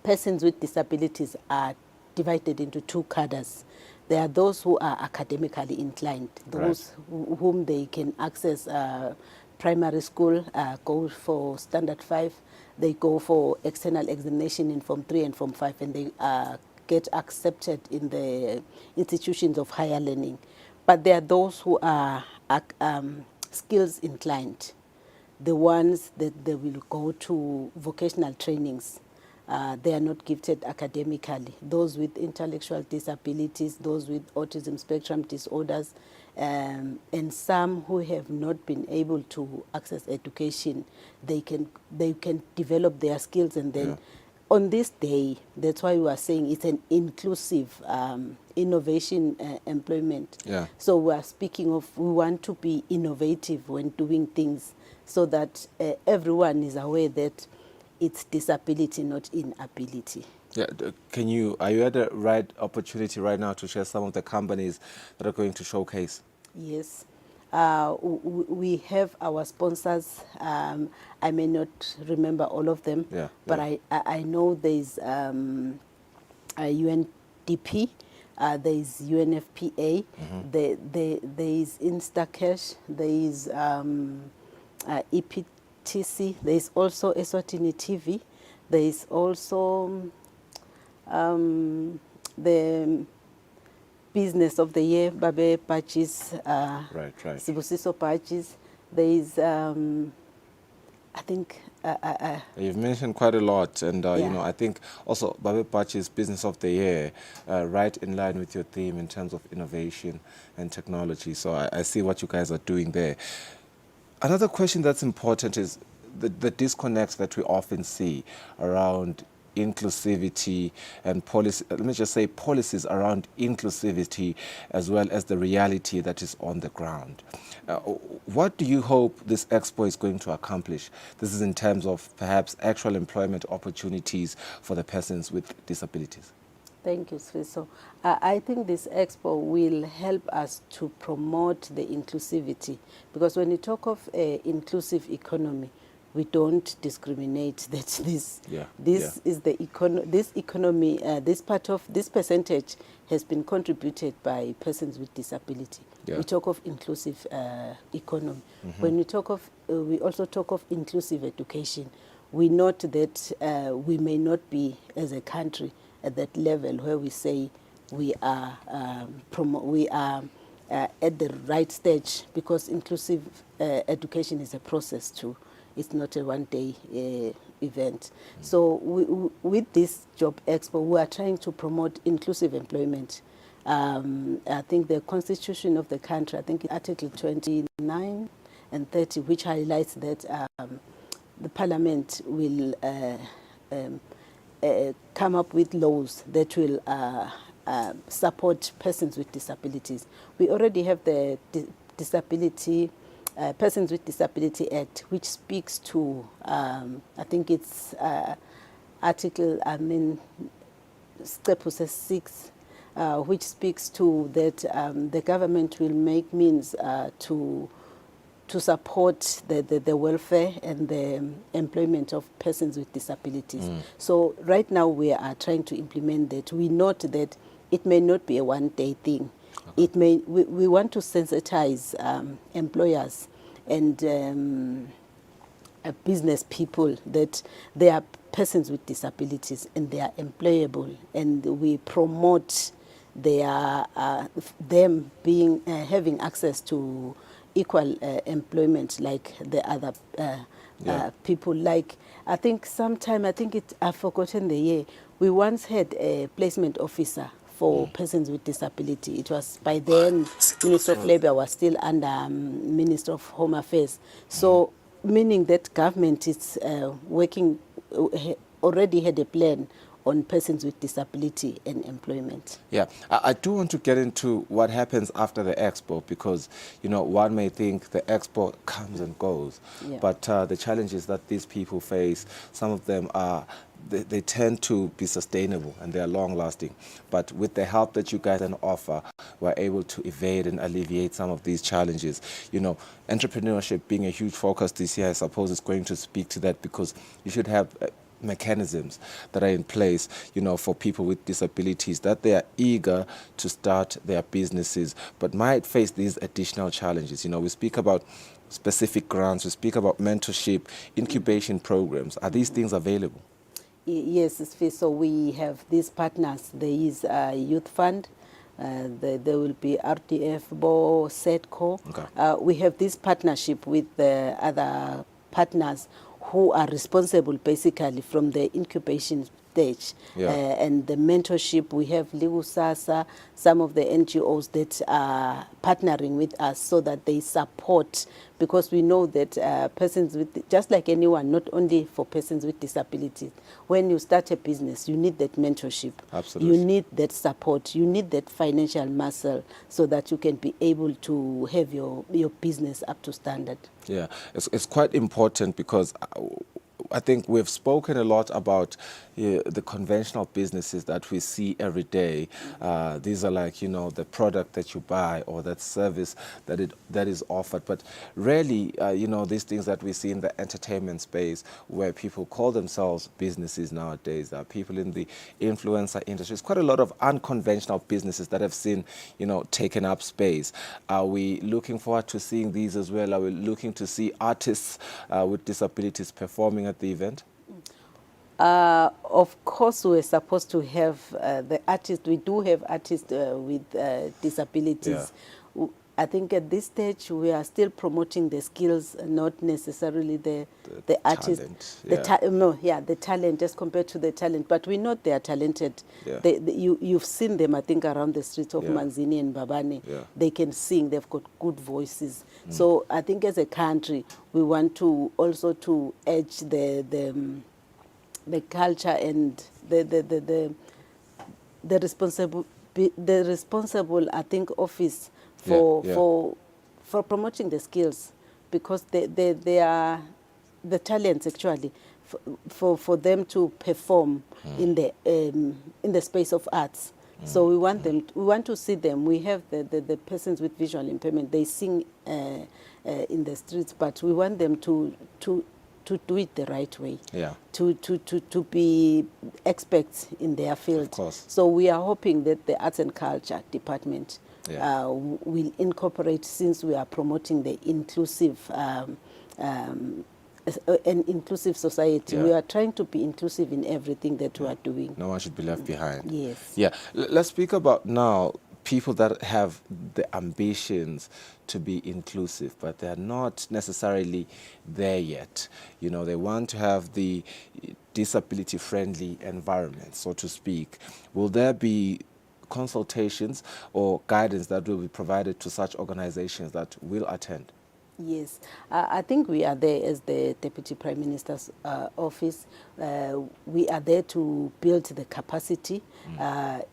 persons with disabilities are divided into two cadres. There are those who are academically inclined, those whom they can access primary school, go for standard 5, they go for external examination in Form 3 and Form 5, and they get accepted in the institutions of higher learning. But there are those who are skills inclined, the ones that they will go to vocational trainings. They are not gifted academically. Those with intellectual disabilities, those with autism spectrum disorders, and some who have not been able to access education, they can develop their skills, and then on this day, that's why we are saying it's an inclusive innovation employment. Yeah. So we are speaking of, we want to be innovative when doing things so that everyone is aware that it's disability, not inability. Yeah, are you at the right opportunity right now to share some of the companies that are going to showcase? Yes. We have our sponsors. I may not remember all of them, but I know there's UNDP, there's UNFPA, there is Instacash, there is EPTC, there is also Eswatini TV, there is also the Business of the Year, Babe Patches, Sibusiso Patches. There is, I think... You've mentioned quite a lot, and you know, I think also Babe Patches Business of the Year, right in line with your theme in terms of innovation and technology. So I see what you guys are doing there. Another question that's important is the disconnect that we often see around inclusivity and policy, let me just say policies around inclusivity as well as the reality that is on the ground. What do you hope this expo is going to accomplish? This is in terms of perhaps actual employment opportunities for the persons with disabilities. Thank you, Sfiso. I think this expo will help us to promote the inclusivity, because when you talk of inclusive economy, we don't discriminate that this is the this economy, this part of this percentage has been contributed by persons with disability. We talk of inclusive economy. When we talk of, we also talk of inclusive education. We note that we may not be as a country at that level where we say we are at the right stage, because inclusive education is a process too. It's not a one-day event. So with this Job Expo, we are trying to promote inclusive employment. I think the constitution of the country, I think Article 29 and 30, which highlights that the parliament will come up with laws that will support persons with disabilities. We already have the Persons with Disability Act, which speaks to, I think it's Article, Step 6, which speaks to that the government will make means to support the welfare and the employment of persons with disabilities. So right now we are trying to implement that. We note that it may not be a one-day thing. It may, we want to sensitize employers and business people that they are persons with disabilities and they are employable, and we promote their them being having access to equal employment like the other people. Like, I think I've forgotten the year, we once had a placement officer for persons with disability. It was by then Minister of Labour was still under Minister of Home Affairs. So meaning that government is working, already had a plan on persons with disability and employment. Yeah, I do want to get into what happens after the expo, because, you know, one may think the expo comes and goes, but the challenges that these people face, some of them are they tend to be sustainable and they are long lasting. But with the help that you guys can offer, we're able to evade and alleviate some of these challenges. You know, entrepreneurship being a huge focus this year, I suppose is going to speak to that, because you should have mechanisms that are in place, you know, for people with disabilities, that they are eager to start their businesses, but might face these additional challenges. You know, we speak about specific grants, we speak about mentorship, incubation programs. Are these things available? Yes, so we have these partners. There is a youth fund. There will be RDF, BO, SETCO. Okay. We have this partnership with the other partners who are responsible basically from the incubation stage. Yeah. And the mentorship, we have Ligusasa, some of the NGOs that are partnering with us so that they support, because we know that persons with, just like anyone, not only for persons with disabilities, when you start a business, you need that mentorship. Absolutely. You need that support. You need that financial muscle so that you can be able to have your business up to standard. Yeah, it's quite important, because I think we've spoken a lot about the conventional businesses that we see every day. These are like, you know, the product that you buy or that service that is offered. But rarely, you know, these things that we see in the entertainment space, where people call themselves businesses nowadays, people in the influencer industry. There's quite a lot of unconventional businesses that have seen, you know, taken up space. Are we looking forward to seeing these as well? Are we looking to see artists with disabilities performing at the event? Of course, we're supposed to have the artists. We do have artists with disabilities. Yeah. I think at this stage we are still promoting the skills, not necessarily the artists. Talent, The talent as compared to the talent. But we know they are talented. Yeah. You've seen them, I think, around the streets of Manzini and Babane. Yeah. They can sing. They've got good voices. So I think as a country, we want to also to edge the culture and the responsible, I think, office for promoting the skills, because they are the talents actually for them to perform in the space of arts. So we want to see them. We have the persons with visual impairment. They sing in the streets, but we want them to do it the right way. Yeah. To be experts in their field. Of course. So we are hoping that the Arts and Culture Department Yeah. will incorporate, since we are promoting the inclusive an inclusive society. Yeah. We are trying to be inclusive in everything that we are doing. No one should be left behind. Yes. Yeah. Let's speak about now people that have the ambitions to be inclusive, but they're not necessarily there yet. You know, they want to have the disability-friendly environment, so to speak. Will there be consultations or guidance that will be provided to such organizations that will attend? Yes, I think we are there as the Deputy Prime Minister's office. We are there to build the capacity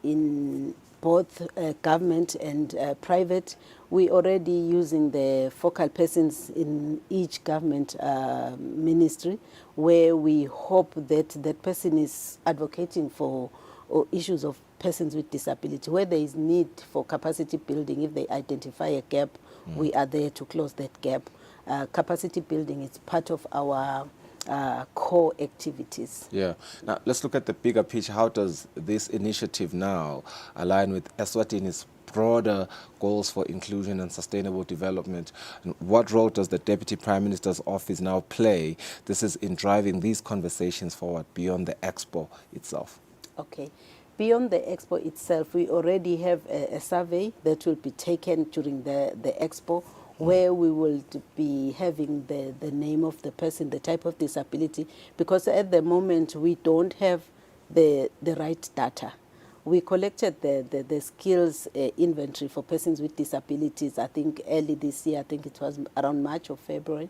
in both government and private. We already using the focal persons in each government ministry, where we hope that that person is advocating for issues of persons with disability. Where there is need for capacity building, if they identify a gap, we are there to close that gap. Capacity building is part of our core activities. Yeah. Now, let's look at the bigger picture. How does this initiative now align with Eswatini's broader goals for inclusion and sustainable development? And what role does the Deputy Prime Minister's office now play? This is in driving these conversations forward beyond the expo itself. Okay. Beyond the expo itself, we already have a survey that will be taken during the expo, where we will be having the name of the person, the type of disability, because at the moment we don't have the right data. We collected the skills inventory for persons with disabilities, I think early this year, I think it was around March or February.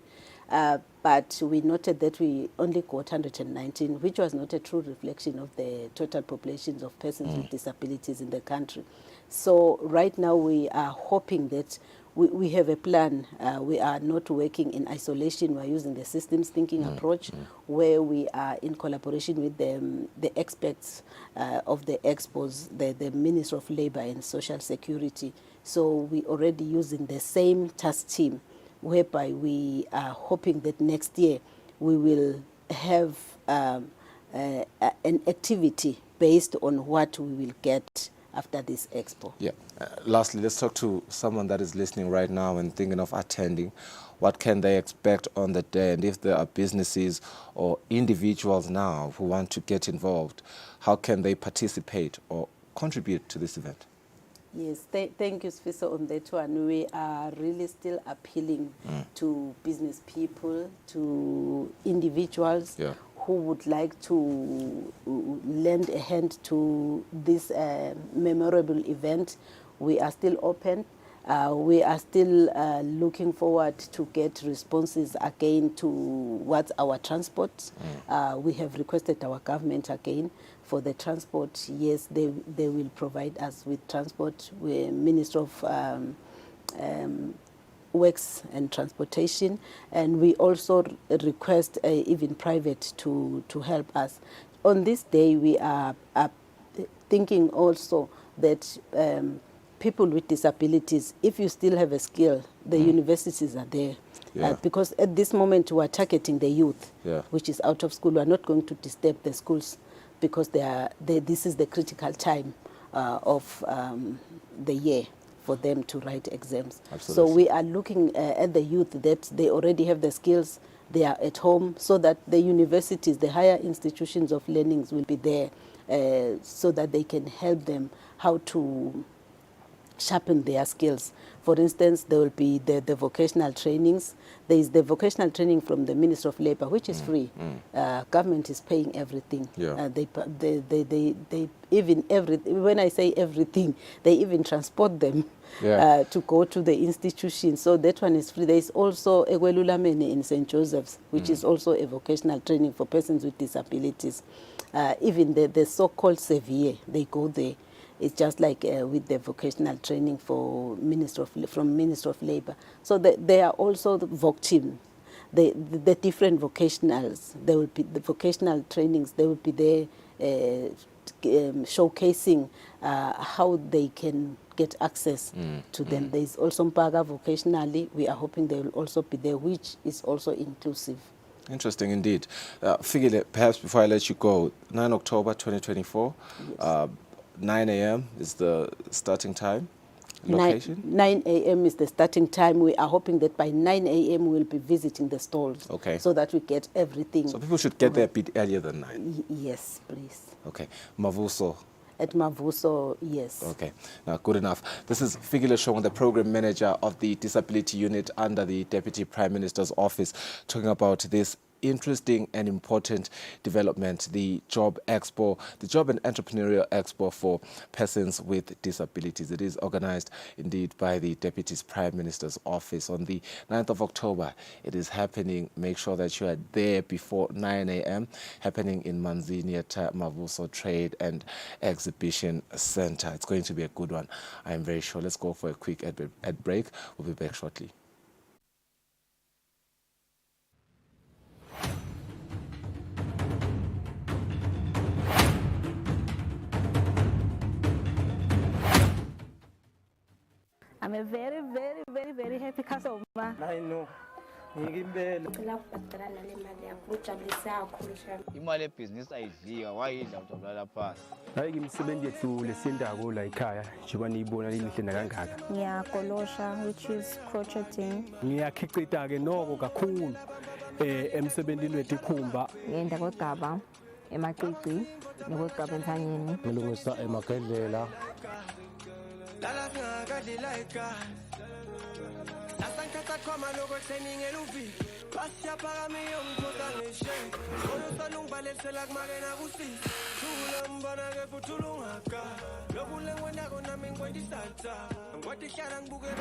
But we noted that we only got 119, which was not a true reflection of the total populations of persons with disabilities in the country. So right now we are hoping that we have a plan. We are not working in isolation. We are using the systems thinking approach, where we are in collaboration with the experts of the expos, the Ministry of Labour and Social Security. So we already using the same task team, whereby we are hoping that next year we will have an activity based on what we will get after this expo. Yeah. Lastly, let's talk to someone that is listening right now and thinking of attending. What can they expect on the day? And if there are businesses or individuals now who want to get involved, how can they participate or contribute to this event? Yes, thank you, Sfiso, on that one. We are really still appealing to business people, to individuals who would like to lend a hand to this memorable event. We are still open. We are still looking forward to get responses again to what's our transport. We have requested our government again for the transport. Yes, they will provide us with transport. We Minister of Works and Transportation, and we also request even private to help us. On this day, we are thinking also that people with disabilities, if you still have a skill, the universities are there. Because at this moment we are targeting the youth, which is out of school. We are not going to disturb the schools because this is the critical time of the year for them to write exams. Absolutely. So we are looking at the youth that they already have the skills, they are at home, so that the universities, the higher institutions of learnings will be there so that they can help them how to sharpen their skills. For instance, there will be the vocational trainings. There is the vocational training from the Ministry of Labour, which is free. Government is paying everything. They even when I say everything, they even transport them to go to the institution. So that one is free. There is also Egwelulamene in St. Joseph's, which is also a vocational training for persons with disabilities. Even the so-called severe, they go there. It's just like with the vocational training for from Ministry of Labour. So there are also the VOC team, the different vocationals. There will be the vocational trainings. They will be there showcasing how they can get access to them. There is also Mpaga vocationally. We are hoping they will also be there, which is also inclusive. Interesting indeed. Figile, perhaps before I let you go, 9 October 2024. Yes. 9 a.m. is the starting time, location? 9 a.m. is the starting time. We are hoping that by 9 a.m. we'll be visiting the stalls so that we get everything. So people should get there a bit earlier than 9? Yes, please. Okay. Mavuso. At Mavuso, yes. Okay. Now, good enough. This is Figile Shong, the Program Manager of the Disability Unit under the Deputy Prime Minister's Office, talking about this interesting and important development, the Job Expo, the Job and Entrepreneurial Expo for persons with disabilities. It is organized indeed by the Deputy Prime Minister's Office on the 9th of October. It is happening. Make sure that you are there before 9 a.m. happening in Manzini at Mavuso Trade and Exhibition Center. It's going to be a good one, I am very sure. Let's go for a quick ad break. We'll be back shortly. I'm a very, very, very, very happy customer. I know. Imali ebhizinisi ayidliwa wayidla ujabulala phansi. Hayi ngimsebenzi yethu lesindako la ekhaya njengoba niyibona limihle nakangaka. Ngiyakolosha, which is crocheting. Ngiyakhicita ke noko kakhulu emsebenzini wethu ikhumba. Ngenda kodaba emaqiqi nokodaba entsanyeni. Ngilungisa emagedlela.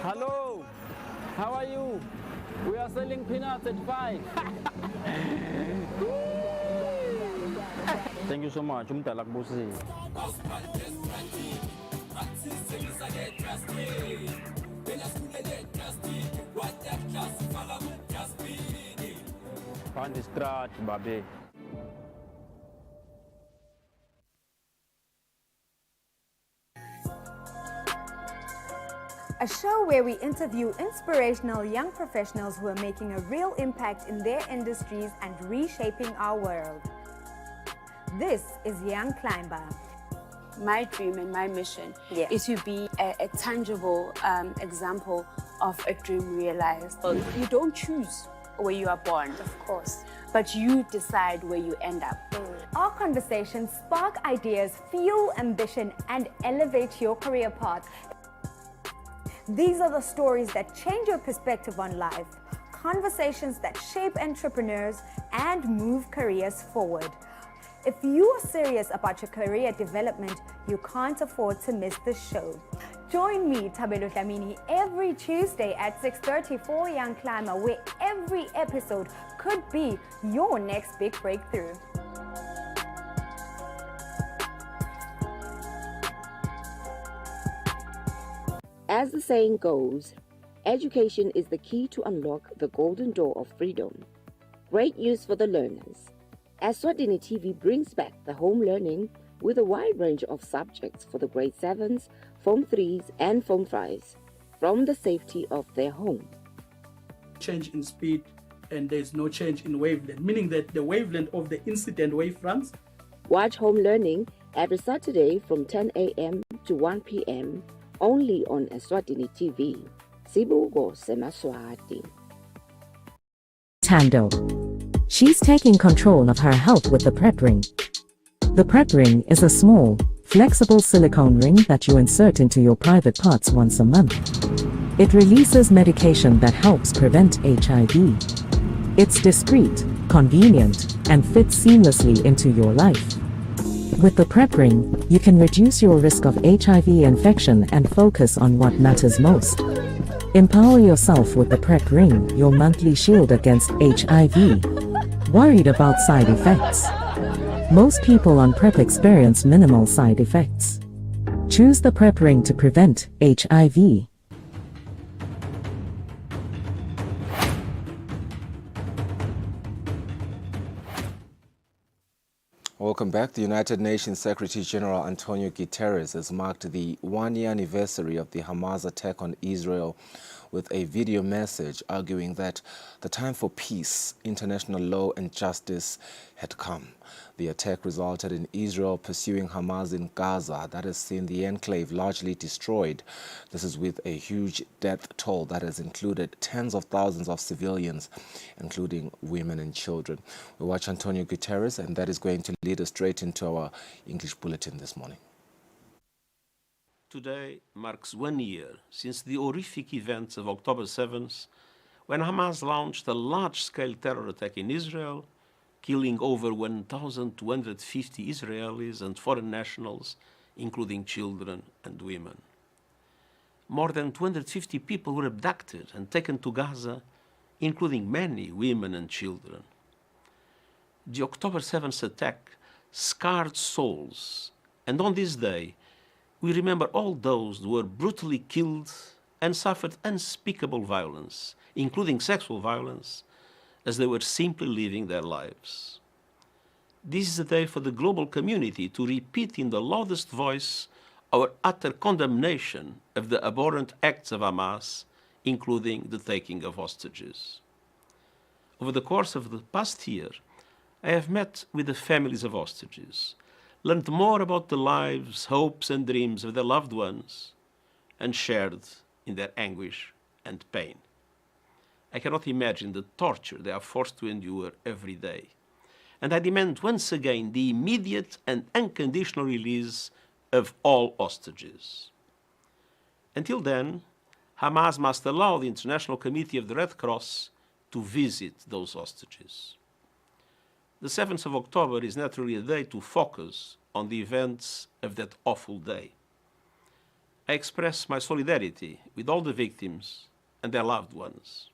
Hello, how are you? We are selling peanuts at 5. Thank you so much. Umdala kubusi. on the street, baby. A show where we interview inspirational young professionals who are making a real impact in their industries and reshaping our world. This is Young Climber. My dream and my mission is to be a tangible example of a dream realized. You don't choose where you are born, of course, but you decide where you end up. Our conversations spark ideas, fuel ambition, and elevate your career path. These are the stories that change your perspective on life, conversations that shape entrepreneurs and move careers forward. If you are serious about your career development, you can't afford to miss this show. Join me, Tabelo Dlamini, every Tuesday at 6:30 for Young Climber, where every episode could be your next big breakthrough. As the saying goes, education is the key to unlock the golden door of freedom. Great news for the learners. Eswatini TV brings back the home learning with a wide range of subjects for the grade 7s, Form 3s and Form 5s from the safety of their home. Change in speed and there's no change in wavelength, meaning that the wavelength of the incident wavefronts. Watch home learning every Saturday from 10 a.m. to 1 p.m. only on Eswatini TV. Sibuko Semaswati. Tando. She's taking control of her health with the PrEP ring. The PrEP ring is a small, flexible silicone ring that you insert into your private parts once a month. It releases medication that helps prevent HIV. It's discreet, convenient, and fits seamlessly into your life. With the PrEP ring, you can reduce your risk of HIV infection and focus on what matters most. Empower yourself with the PrEP ring, your monthly shield against HIV. Worried about side effects? Most people on PrEP experience minimal side effects. Choose the PrEP ring to prevent HIV. Welcome back. The United Nations Secretary General Antonio Guterres has marked the one-year anniversary of the Hamas attack on Israel with a video message arguing that the time for peace, international law and justice had come. The attack resulted in Israel pursuing Hamas in Gaza that has seen the enclave largely destroyed. This is with a huge death toll that has included tens of thousands of civilians, including women and children. We watch Antonio Guterres, and that is going to lead us straight into our English bulletin this morning. Today marks 1 year since the horrific events of October 7th, when Hamas launched a large-scale terror attack in Israel, killing over 1,250 Israelis and foreign nationals, including children and women. More than 250 people were abducted and taken to Gaza, including many women and children. The October 7th attack scarred souls, and on this day, we remember all those who were brutally killed and suffered unspeakable violence, including sexual violence, as they were simply living their lives. This is a day for the global community to repeat in the loudest voice our utter condemnation of the abhorrent acts of Hamas, including the taking of hostages. Over the course of the past year, I have met with the families of hostages, learned more about the lives, hopes and dreams of their loved ones, and shared in their anguish and pain. I cannot imagine the torture they are forced to endure every day. And I demand once again the immediate and unconditional release of all hostages. Until then, Hamas must allow the International Committee of the Red Cross to visit those hostages. The 7th of October is naturally a day to focus on the events of that awful day. I express my solidarity with all the victims and their loved ones.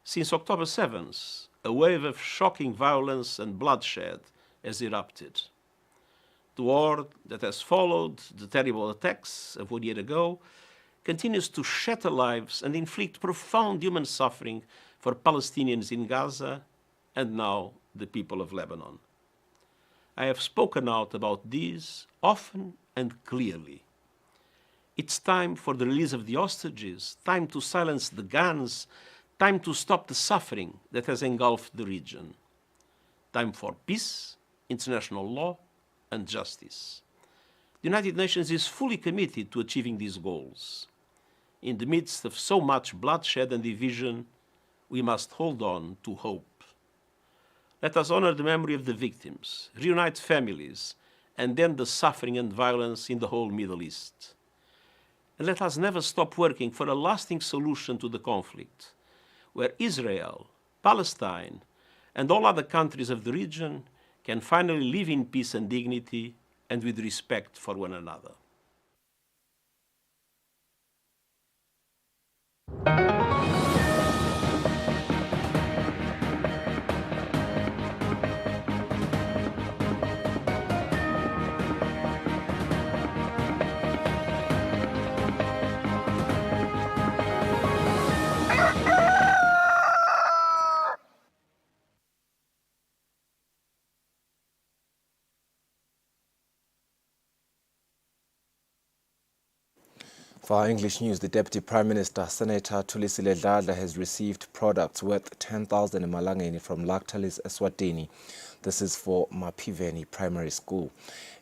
Since October 7th, a wave of shocking violence and bloodshed has erupted. The war that has followed the terrible attacks of 1 year ago continues to shatter lives and inflict profound human suffering for Palestinians in Gaza and now the people of Lebanon. I have spoken out about these often and clearly. It's time for the release of the hostages, time to silence the guns, time to stop the suffering that has engulfed the region. Time for peace, international law, and justice. The United Nations is fully committed to achieving these goals. In the midst of so much bloodshed and division, we must hold on to hope. Let us honor the memory of the victims, reunite families, and end the suffering and violence in the whole Middle East. And let us never stop working for a lasting solution to the conflict, where Israel, Palestine, and all other countries of the region can finally live in peace and dignity and with respect for one another. For our English news, the Deputy Prime Minister, Senator Kusile has received products worth 10,000 emalangeni from Lactalis Eswatini. This is for Mapiveni Primary School.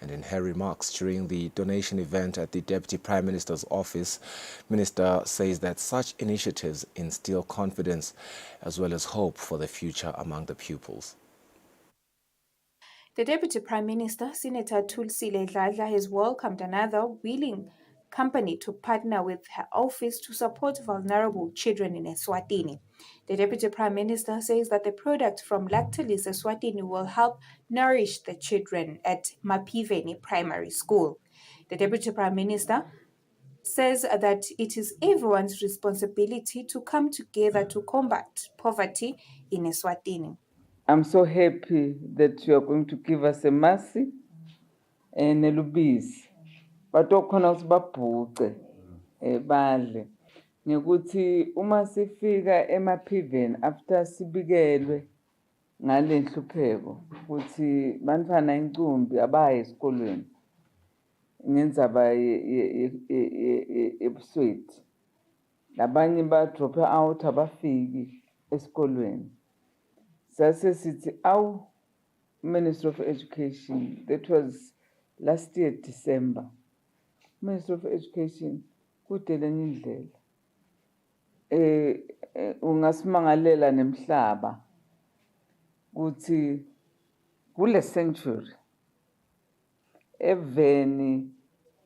And in her remarks during the donation event at the Deputy Prime Minister's office, Minister says that such initiatives instill confidence as well as hope for the future among the pupils. The Deputy Prime Minister, Senator Kusile, has welcomed another willing company to partner with her office to support vulnerable children in Eswatini. The Deputy Prime Minister says that the product from Lactalis Eswatini will help nourish the children at Mapiveni Primary School. The Deputy Prime Minister says that it is everyone's responsibility to come together to combat poverty in Eswatini. I'm so happy that you are going to give us a mercy and a lubisi. But okhona ukuthi babhuce badle ngikuthi uma sifika eMapiveni after sibikelwe ngale nhlupheko ukuthi bantwana incumbi abaye esikolweni ngenzaba ebuswethi labanye ba drop out abafiki esikolweni sase sithi awu Minister of Education, that was last year December. Minister of Education kudelenye indlela ungasimangalela nemhlaba kuthi kule sanctuary eveni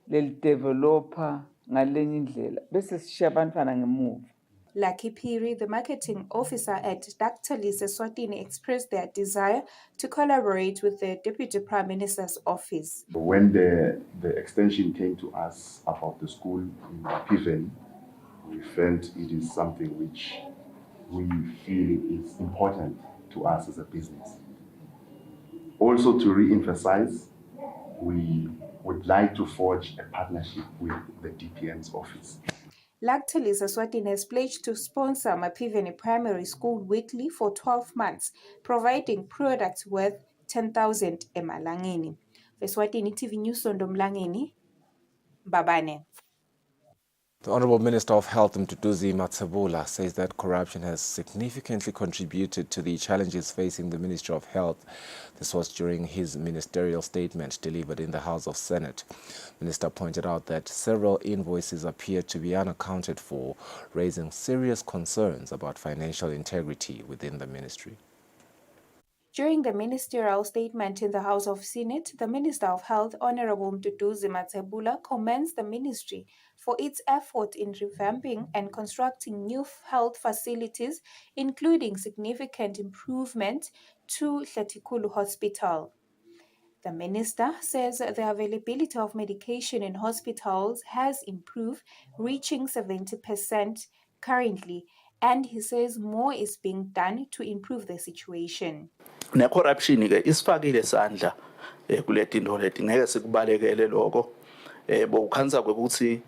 leli developer ngalenye indlela bese sishiya abantwana ngemuva. Lucky Piri, the marketing officer at Lactalis Eswatini, expressed their desire to collaborate with the Deputy Prime Minister's office. When the extension came to us about the school in Mapiveni, we felt it is something which we feel is important to us as a business. Also to re-emphasize, we would like to forge a partnership with the DPM's office. Lactalis Eswatini has pledged to sponsor Mapiveni Primary School weekly for 12 months, providing products worth 10,000 emalangeni. Eswatini TV News Sondo Mlangeni, Babane. The Honourable Minister of Health, Mduduzi Matsebula, says that corruption has significantly contributed to the challenges facing the Ministry of Health. This was during his ministerial statement delivered in the House of Senate. The Minister pointed out that several invoices appear to be unaccounted for, raising serious concerns about financial integrity within the ministry. During the ministerial statement in the House of Senate, the Minister of Health, Honorable Mduduzi Matsebula, commends the ministry for its effort in revamping and constructing new health facilities, including significant improvement to Hletikulu Hospital. The minister says the availability of medication in hospitals has improved, reaching 70% currently, and he says more is being done to improve the situation. Ne-corruption ke isifakile sandla kuletinto leti ngeke sikubalekele lokho bokukhanza kwekuthi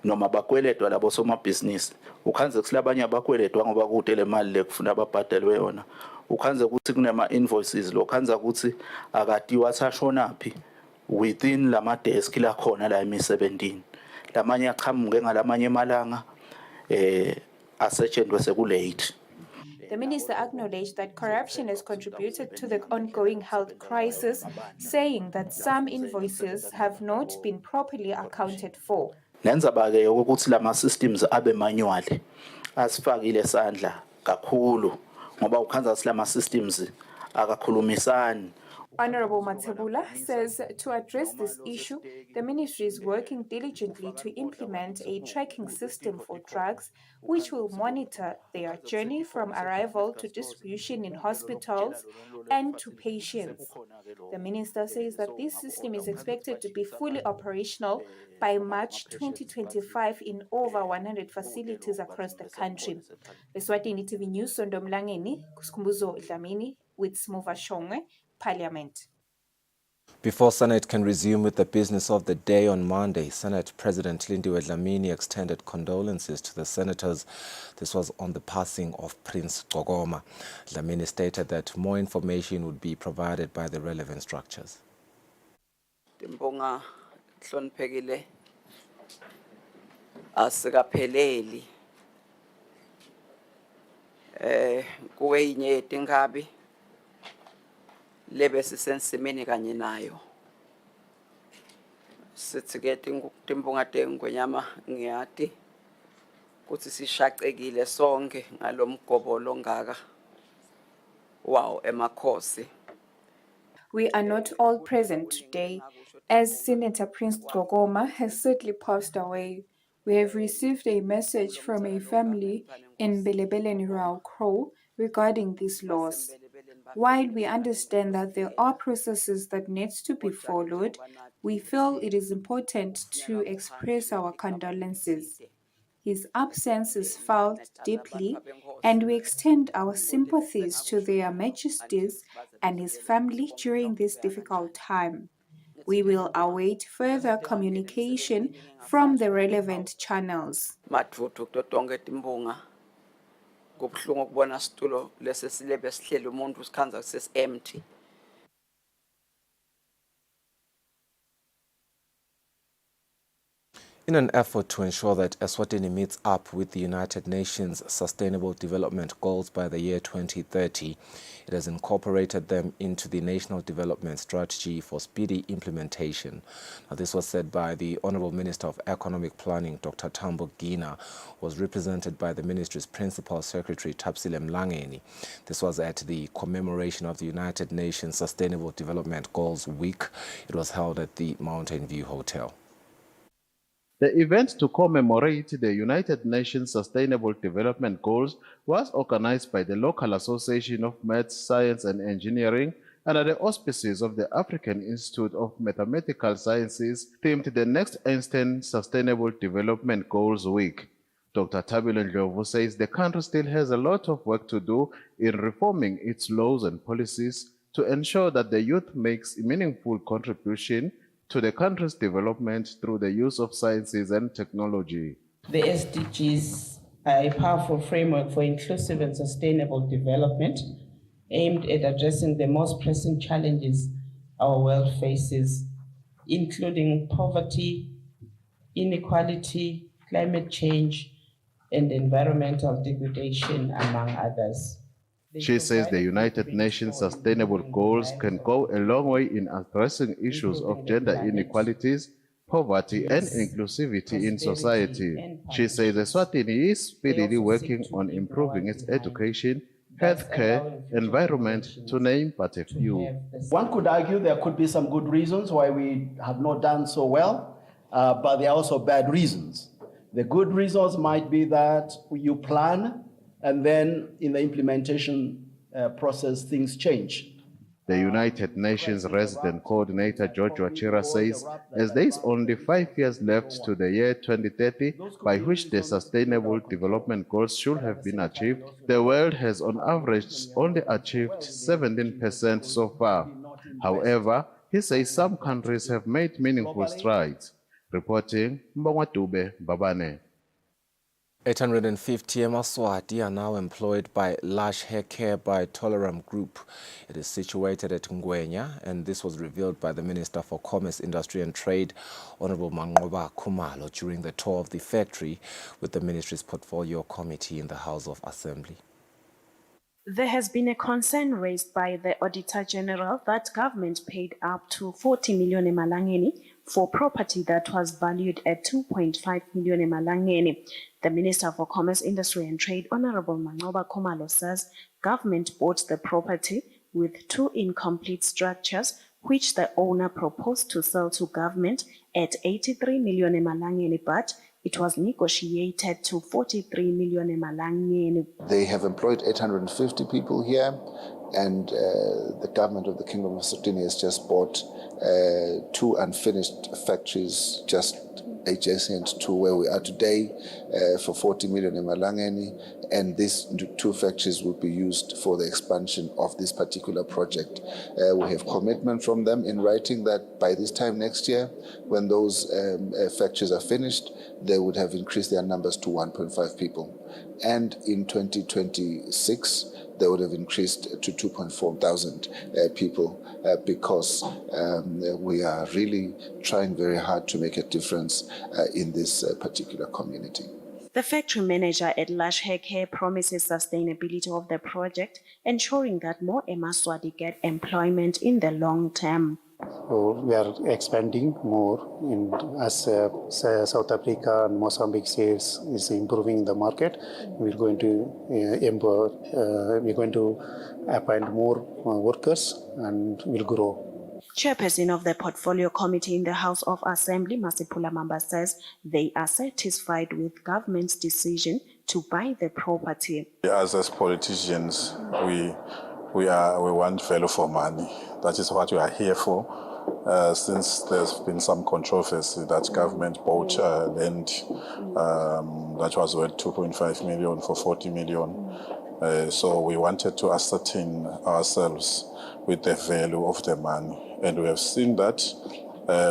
noma bakweledwa labo somabhizinisi ukhanze kusilabanye abakweledwa ngoba kude le mali lekufuna babhadelwe yona ukhanza ukuthi kunama-invoices lo khanza ukuthi akadiwa athashonaphi within lama desk la khona la emisebentini lamanye aqhamuke ngalamanye emalanga asetshenzwe sekulate. The minister acknowledged that corruption has contributed to the ongoing health crisis, saying that some invoices have not been properly accounted for. Nenzaba-ke ukuthi lama systems abe manual asifakile sandla kakhulu ngoba ukhanza silama systems akakhulumisani. Honorable Matsebula says to address this issue, the ministry is working diligently to implement a tracking system for drugs, which will monitor their journey from arrival to distribution in hospitals and to patients. The minister says that this system is expected to be fully operational by March 2025 in over 100 facilities across the country. Eswatini TV News, Sondo Mlangeni, Kuskumbuzo Dlamini with Smova Shongwe, Parliament. Before Senate can resume with the business of the day on Monday, Senate President Lindiwe Dlamini extended condolences to the senators. This was on the passing of Prince Gogoma. Dlamini stated that more information would be provided by the relevant structures. Timbonga hloniphekile asikapheleli kuwenye yetinkabi lebe sisensimini kanye nayo sithi-ke timbonga tengwenyama ngiyati kutsi sishacekile sonke ngalomgobolo ngaka wawo emakhosi. We are not all present today, as Senator Prince Gogoma has sadly passed away. We have received a message from a family in Belebeleni Rao Crow regarding this loss. While we understand that there are processes that need to be followed, we feel it is important to express our condolences. His absence is felt deeply, and we extend our sympathies to their majesties and his family during this difficult time. We will await further communication from the relevant channels. Kubuhlungu ukubona situlo lesi silebe sihleli umuntu sikhanza sesi-empty. In an effort to ensure that Eswatini meets up with the United Nations Sustainable Development Goals by the year 2030, it has incorporated them into the National Development Strategy for speedy implementation. Now, this was said by the Honorable Minister of Economic Planning, Dr. Tambo Gina, who was represented by the ministry's Principal Secretary, Kusile Mlangeni. This was at the commemoration of the United Nations Sustainable Development Goals Week. It was held at the Mountain View Hotel. The event to commemorate the United Nations Sustainable Development Goals was organized by the local Association of Maths, Science and Engineering under the auspices of the African Institute of Mathematical Sciences, themed the Next Instant Sustainable Development Goals Week. Dr. Tabile Ndlovu says the country still has a lot of work to do in reforming its laws and policies to ensure that the youth makes a meaningful contribution to the country's development through the use of sciences and technology. The SDGs are a powerful framework for inclusive and sustainable development aimed at addressing the most pressing challenges our world faces, including poverty, inequality, climate change, and environmental degradation, among others. She says the United Nations Sustainable Goals can go a long way in addressing issues of gender inequalities, poverty, and inclusivity in society. She says Eswatini is speedily working on improving its education, healthcare, environment, to name but a few. One could argue there could be some good reasons why we have not done so well, but there are also bad reasons. The good reasons might be that you plan, and then in the implementation process, things change. The United Nations Resident Coordinator George Wachira says, as there is only 5 years left to the year 2030, by which the Sustainable Development Goals should have been achieved, the world has on average only achieved 17% so far. However, he says some countries have made meaningful strides. Reporting, Mbongwa Dube, Babane. 850 Eswatini are now employed by Lush Hair Care by Toleram Group. It is situated at Ngwenya, and this was revealed by the Minister for Commerce, Industry and Trade, Honorable Mangoba Khumalo, during the tour of the factory with the ministry's portfolio committee in the House of Assembly. There has been a concern raised by the Auditor General that government paid up to 40 million emalangeni for property that was valued at 2.5 million emalangeni. The Minister for Commerce, Industry and Trade, Honorable Mangoba Khumalo, says government bought the property with 2 incomplete structures, which the owner proposed to sell to government at 83 million emalangeni, but it was negotiated to 43 million emalangeni. They have employed 850 people here, and the government of the Kingdom of Eswatini has just bought 2 unfinished factories just adjacent to where we are today for 40 million emalangeni, and these 2 factories will be used for the expansion of this particular project. We have commitment from them in writing that by this time next year, when those factories are finished, they would have increased their numbers to 1.5 people. And in 2026, they would have increased to 2.4 thousand people because we are really trying very hard to make a difference in this particular community. The factory manager at Lush Hair Care promises sustainability of the project, ensuring that more Emaswati get employment in the long term. So we are expanding more as South Africa and Mozambique sales is improving the market. We're going to appoint more workers and will grow. Chairperson of the Portfolio Committee in the House of Assembly, Masipula Mamba, says they are satisfied with government's decision to buy the property. As politicians, we want value for money. That is what we are here for. Since there's been some controversy that government bought land that was worth 2.5 million for 40 million. So we wanted to ascertain ourselves with the value of the money. And we have seen that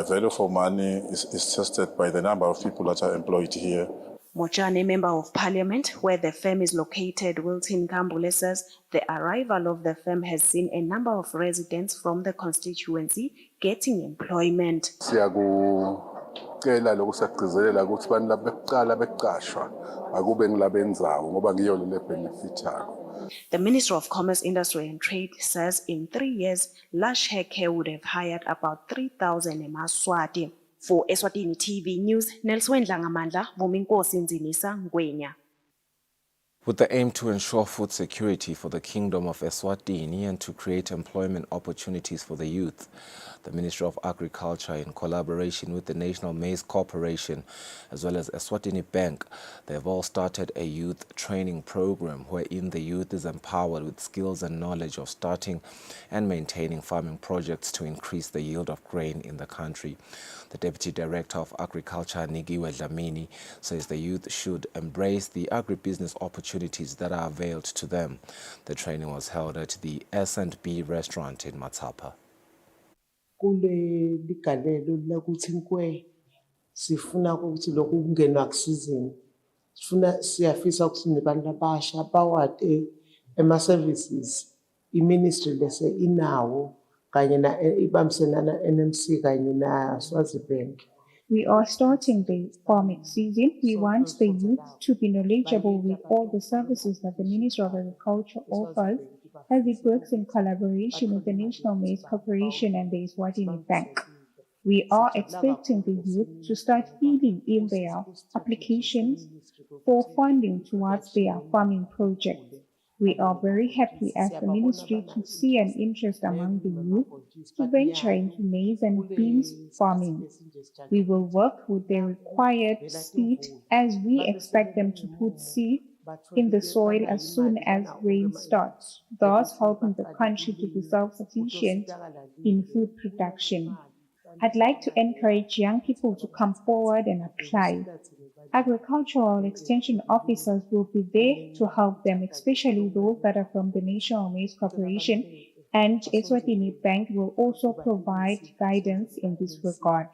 value for money is tested by the number of people that are employed here. Mochane, Member of Parliament, where the firm is located, Wilton Kambule, says the arrival of the firm has seen a number of residents from the constituency getting employment. Siyacela lokusagcizelela ukuthi abantu labekuqala beqashwa akube ngilabendzawo ngoba ngiyona le benefitayo. The Minister of Commerce, Industry and Trade says in 3 years, Lush Hair Care would have hired about 3,000 Emaswati. For Eswatini TV News, Nelson Dlangamandla, Vuminkosi Nzinisa, Ngwenya. With the aim to ensure food security for the Kingdom of Eswatini and to create employment opportunities for the youth, the Ministry of Agriculture, in collaboration with the National Maize Corporation as well as Eswatini Bank, they have all started a youth training program wherein the youth is empowered with skills and knowledge of starting and maintaining farming projects to increase the yield of grain in the country. The Deputy Director of Agriculture, Nigiwe Dlamini, says the youth should embrace the agribusiness opportunities that are availed to them. The training was held at the S&B restaurant in Matsapa. Kule ligalelo lakuthi nkwe sifuna ukuthi lokhu kungenwa kusizini siyafisa ukuthi nebantu abasha bawade ema services iministry lese inawo kanye na ibamsenana NMC kanye na Swazi Bank. We are starting the farming season. We want the youth to be knowledgeable with all the services that the Ministry of Agriculture offers as it works in collaboration with the National Maize Corporation and the Eswatini Bank. We are expecting the youth to start filling in their applications for funding towards their farming projects. We are very happy as the ministry to see an interest among the youth to venture into maize and beans farming. We will work with the required speed as we expect them to put seed in the soil as soon as rain starts, thus helping the country to be self-sufficient in food production. I'd like to encourage young people to come forward and apply. Agricultural extension officers will be there to help them, especially those that are from the National Maize Corporation, and Eswatini Bank will also provide guidance in this regard.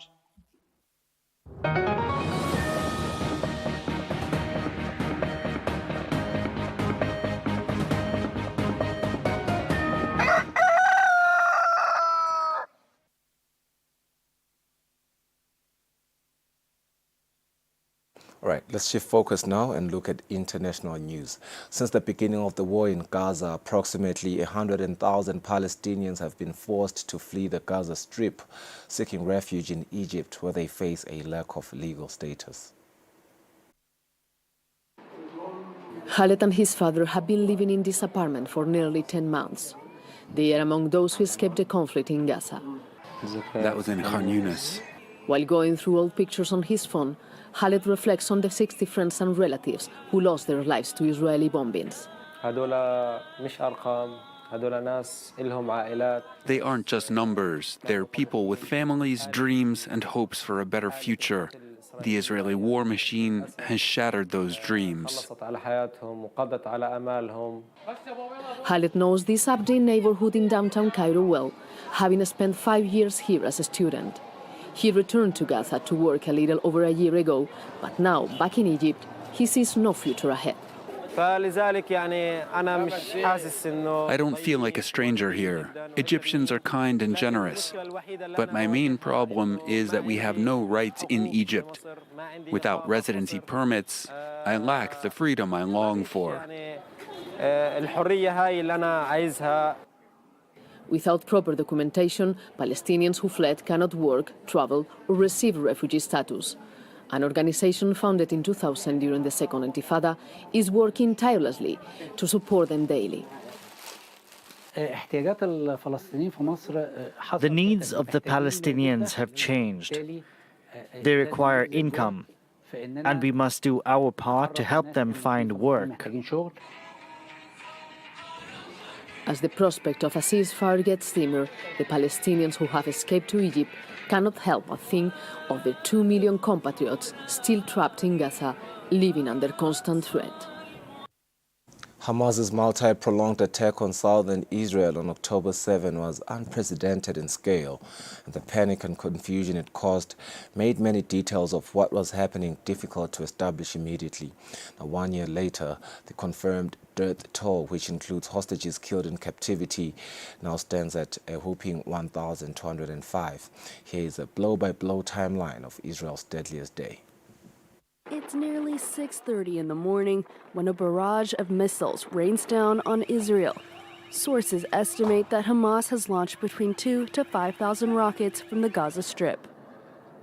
All right, let's shift focus now and look at international news. Since the beginning of the war in Gaza, approximately 100,000 Palestinians have been forced to flee the Gaza Strip, seeking refuge in Egypt, where they face a lack of legal status. Khaled and his father have been living in this apartment for nearly 10 months. They are among those who escaped the conflict in Gaza. That was in Khan Yunis. While going through old pictures on his phone, Khaled reflects on the 60 friends and relatives who lost their lives to Israeli bombings. They aren't just numbers. They're people with families, dreams, and hopes for a better future. The Israeli war machine has shattered those dreams. Khaled knows this Abdin neighborhood in downtown Cairo well, having spent 5 years here as a student. He returned to Gaza to work a little over a year ago, but now, back in Egypt, he sees no future ahead. I don't feel like a stranger here. Egyptians are kind and generous. But my main problem is that we have no rights in Egypt. Without residency permits, I lack the freedom I long for. Without proper documentation, Palestinians who fled cannot work, travel, or receive refugee status. An organization founded in 2000 during the Second Intifada is working tirelessly to support them daily. The needs of the Palestinians have changed. They require income, and we must do our part to help them find work. As the prospect of a ceasefire gets dimmer, the Palestinians who have escaped to Egypt cannot help but think of their 2 million compatriots still trapped in Gaza, living under constant threat. Hamas's multi-pronged attack on southern Israel on October 7 was unprecedented in scale, and the panic and confusion it caused made many details of what was happening difficult to establish immediately. Now, 1 year later, the confirmed death toll, which includes hostages killed in captivity, now stands at a whopping 1,205. Here is a blow-by-blow timeline of Israel's deadliest day. It's nearly 6:30 in the morning when a barrage of missiles rains down on Israel. Sources estimate that Hamas has launched between 2,000 to 5,000 rockets from the Gaza Strip.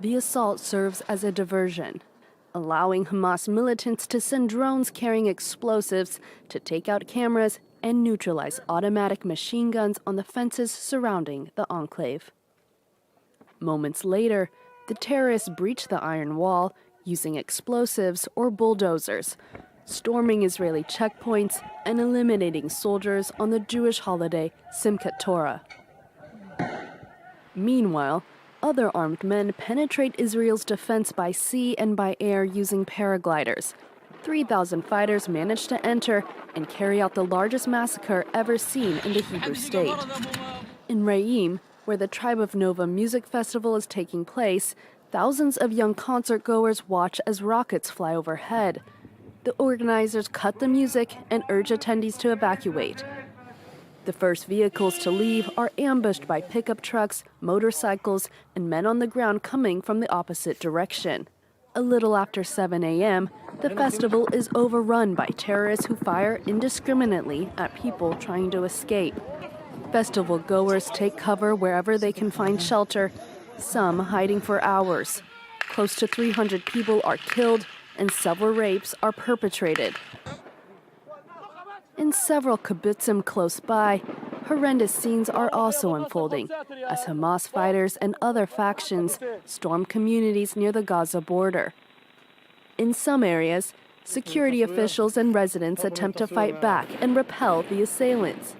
The assault serves as a diversion, allowing Hamas militants to send drones carrying explosives to take out cameras and neutralize automatic machine guns on the fences surrounding the enclave. Moments later, the terrorists breach the iron wall using explosives or bulldozers, storming Israeli checkpoints and eliminating soldiers on the Jewish holiday Simchat Torah. Meanwhile, other armed men penetrate Israel's defense by sea and by air using paragliders. 3,000 fighters managed to enter and carry out the largest massacre ever seen in the Hebrew state. In Re'im, where the Tribe of Nova Music Festival is taking place, thousands of young concert-goers watch as rockets fly overhead. The organizers cut the music and urge attendees to evacuate. The first vehicles to leave are ambushed by pickup trucks, motorcycles, and men on the ground coming from the opposite direction. A little after 7 a.m., the festival is overrun by terrorists who fire indiscriminately at people trying to escape. Festival goers take cover wherever they can find shelter, some hiding for hours. Close to 300 people are killed and several rapes are perpetrated. In several kibbutzim close by, horrendous scenes are also unfolding as Hamas fighters and other factions storm communities near the Gaza border. In some areas, security officials and residents attempt to fight back and repel the assailants.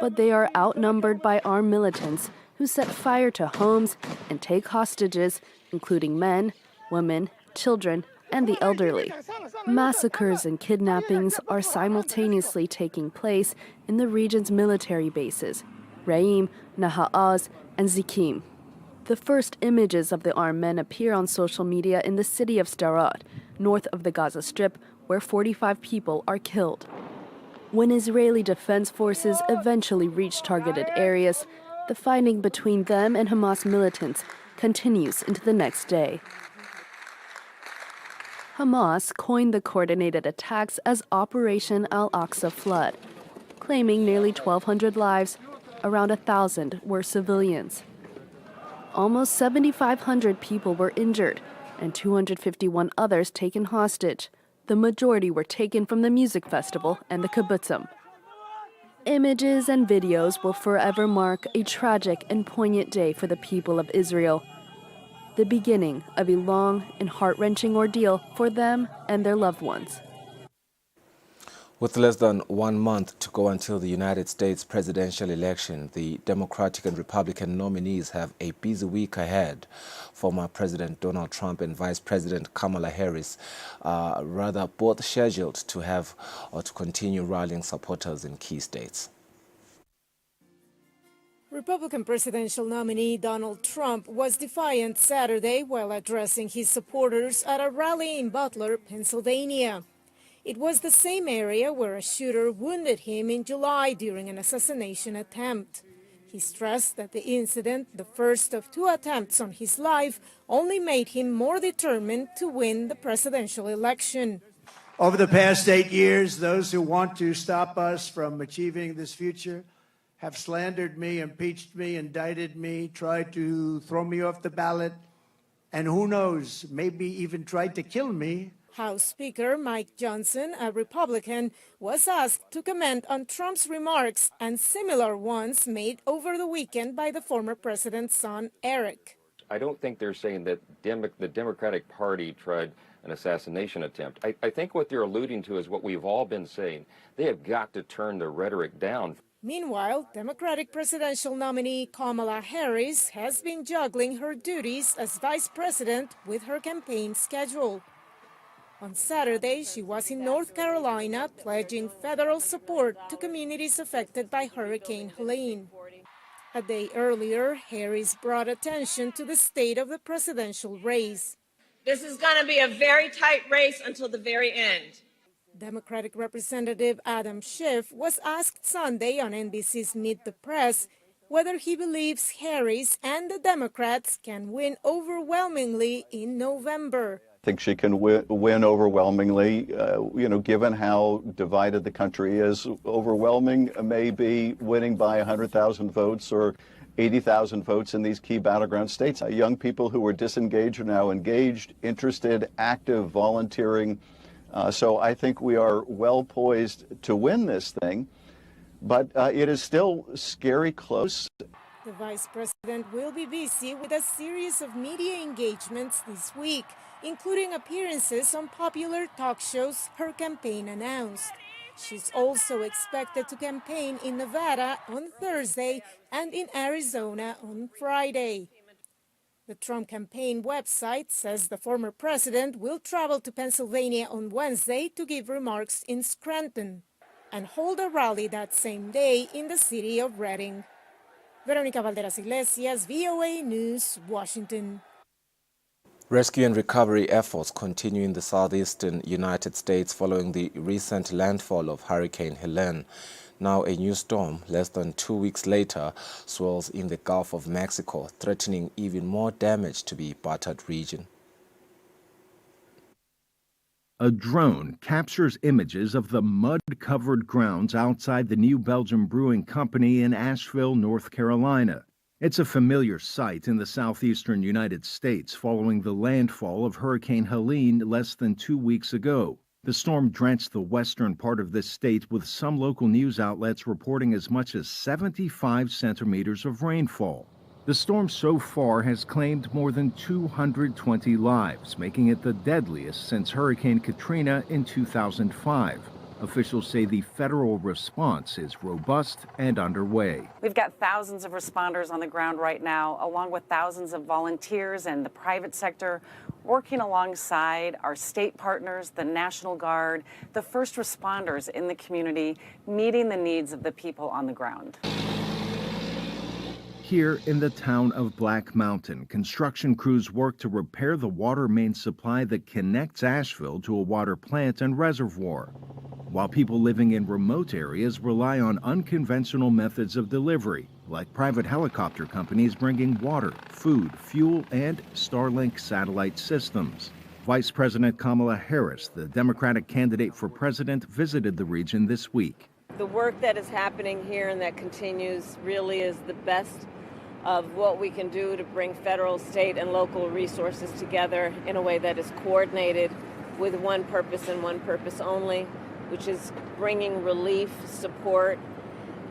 But they are outnumbered by armed militants who set fire to homes and take hostages, including men, women, children, and the elderly. Massacres and kidnappings are simultaneously taking place in the region's military bases, Re'im, Nahal-Oz, and Zikim. The first images of the armed men appear on social media in the city of Sderot, north of the Gaza Strip, where 45 people are killed. When Israeli defense forces eventually reach targeted areas, the fighting between them and Hamas militants continues into the next day. Hamas coined the coordinated attacks as Operation Al-Aqsa Flood, claiming nearly 1,200 lives. Around 1,000 were civilians. Almost 7,500 people were injured and 251 others taken hostage. The majority were taken from the music festival and the kibbutzim. Images and videos will forever mark a tragic and poignant day for the people of Israel. The beginning of a long and heart-wrenching ordeal for them and their loved ones. With less than 1 month to go until the United States presidential election, the Democratic and Republican nominees have a busy week ahead. Former President Donald Trump and Vice President Kamala Harris are both scheduled to have or to continue rallying supporters in key states. Republican presidential nominee Donald Trump was defiant Saturday while addressing his supporters at a rally in Butler, Pennsylvania. It was the same area where a shooter wounded him in July during an assassination attempt. He stressed that the incident, the first of 2 attempts on his life, only made him more determined to win the presidential election. Over the past 8 years, those who want to stop us from achieving this future have slandered me, impeached me, indicted me, tried to throw me off the ballot, and who knows, maybe even tried to kill me. House Speaker Mike Johnson, a Republican, was asked to comment on Trump's remarks and similar ones made over the weekend by the former president's son, Eric. I don't think they're saying that the Democratic Party tried an assassination attempt. I think what they're alluding to is what we've all been saying. They have got to turn the rhetoric down. Meanwhile, Democratic presidential nominee Kamala Harris has been juggling her duties as vice president with her campaign schedule. On Saturday, she was in North Carolina pledging federal support to communities affected by Hurricane Helene. A day earlier, Harris brought attention to the state of the presidential race. This is going to be a very tight race until the very end. Democratic Representative Adam Schiff was asked Sunday on NBC's Meet the Press whether he believes Harris and the Democrats can win overwhelmingly in November. I think she can win overwhelmingly, given how divided the country is. Overwhelming may be winning by 100,000 votes or 80,000 votes in these key battleground states. Young people who were disengaged are now engaged, interested, active, volunteering. So I think we are well poised to win this thing, but it is still scary close. The vice president will be busy with a series of media engagements this week, including appearances on popular talk shows her campaign announced. She's also expected to campaign in Nevada on Thursday and in Arizona on Friday. The Trump campaign website says the former president will travel to Pennsylvania on Wednesday to give remarks in Scranton and hold a rally that same day in the city of Reading. Veronica Valderas Iglesias, VOA News, Washington. Rescue and recovery efforts continue in the southeastern United States following the recent landfall of Hurricane Helene. Now a new storm, less than 2 weeks later, swirls in the Gulf of Mexico, threatening even more damage to the battered region. A drone captures images of the mud-covered grounds outside the New Belgium Brewing Company in Asheville, North Carolina. It's a familiar sight in the southeastern United States following the landfall of Hurricane Helene less than 2 weeks ago. The storm drenched the western part of this state, with some local news outlets reporting as much as 75 centimeters of rainfall. The storm so far has claimed more than 220 lives, making it the deadliest since Hurricane Katrina in 2005. Officials say the federal response is robust and underway. We've got thousands of responders on the ground right now, along with thousands of volunteers and the private sector working alongside our state partners, the National Guard, the first responders in the community, meeting the needs of the people on the ground. Here in the town of Black Mountain, construction crews work to repair the water main supply that connects Asheville to a water plant and reservoir, while people living in remote areas rely on unconventional methods of delivery, like private helicopter companies bringing water, food, fuel, and Starlink satellite systems. Vice President Kamala Harris, the Democratic candidate for president, visited the region this week. The work that is happening here and that continues really is the best of what we can do to bring federal, state, and local resources together in a way that is coordinated with one purpose and one purpose only, which is bringing relief, support,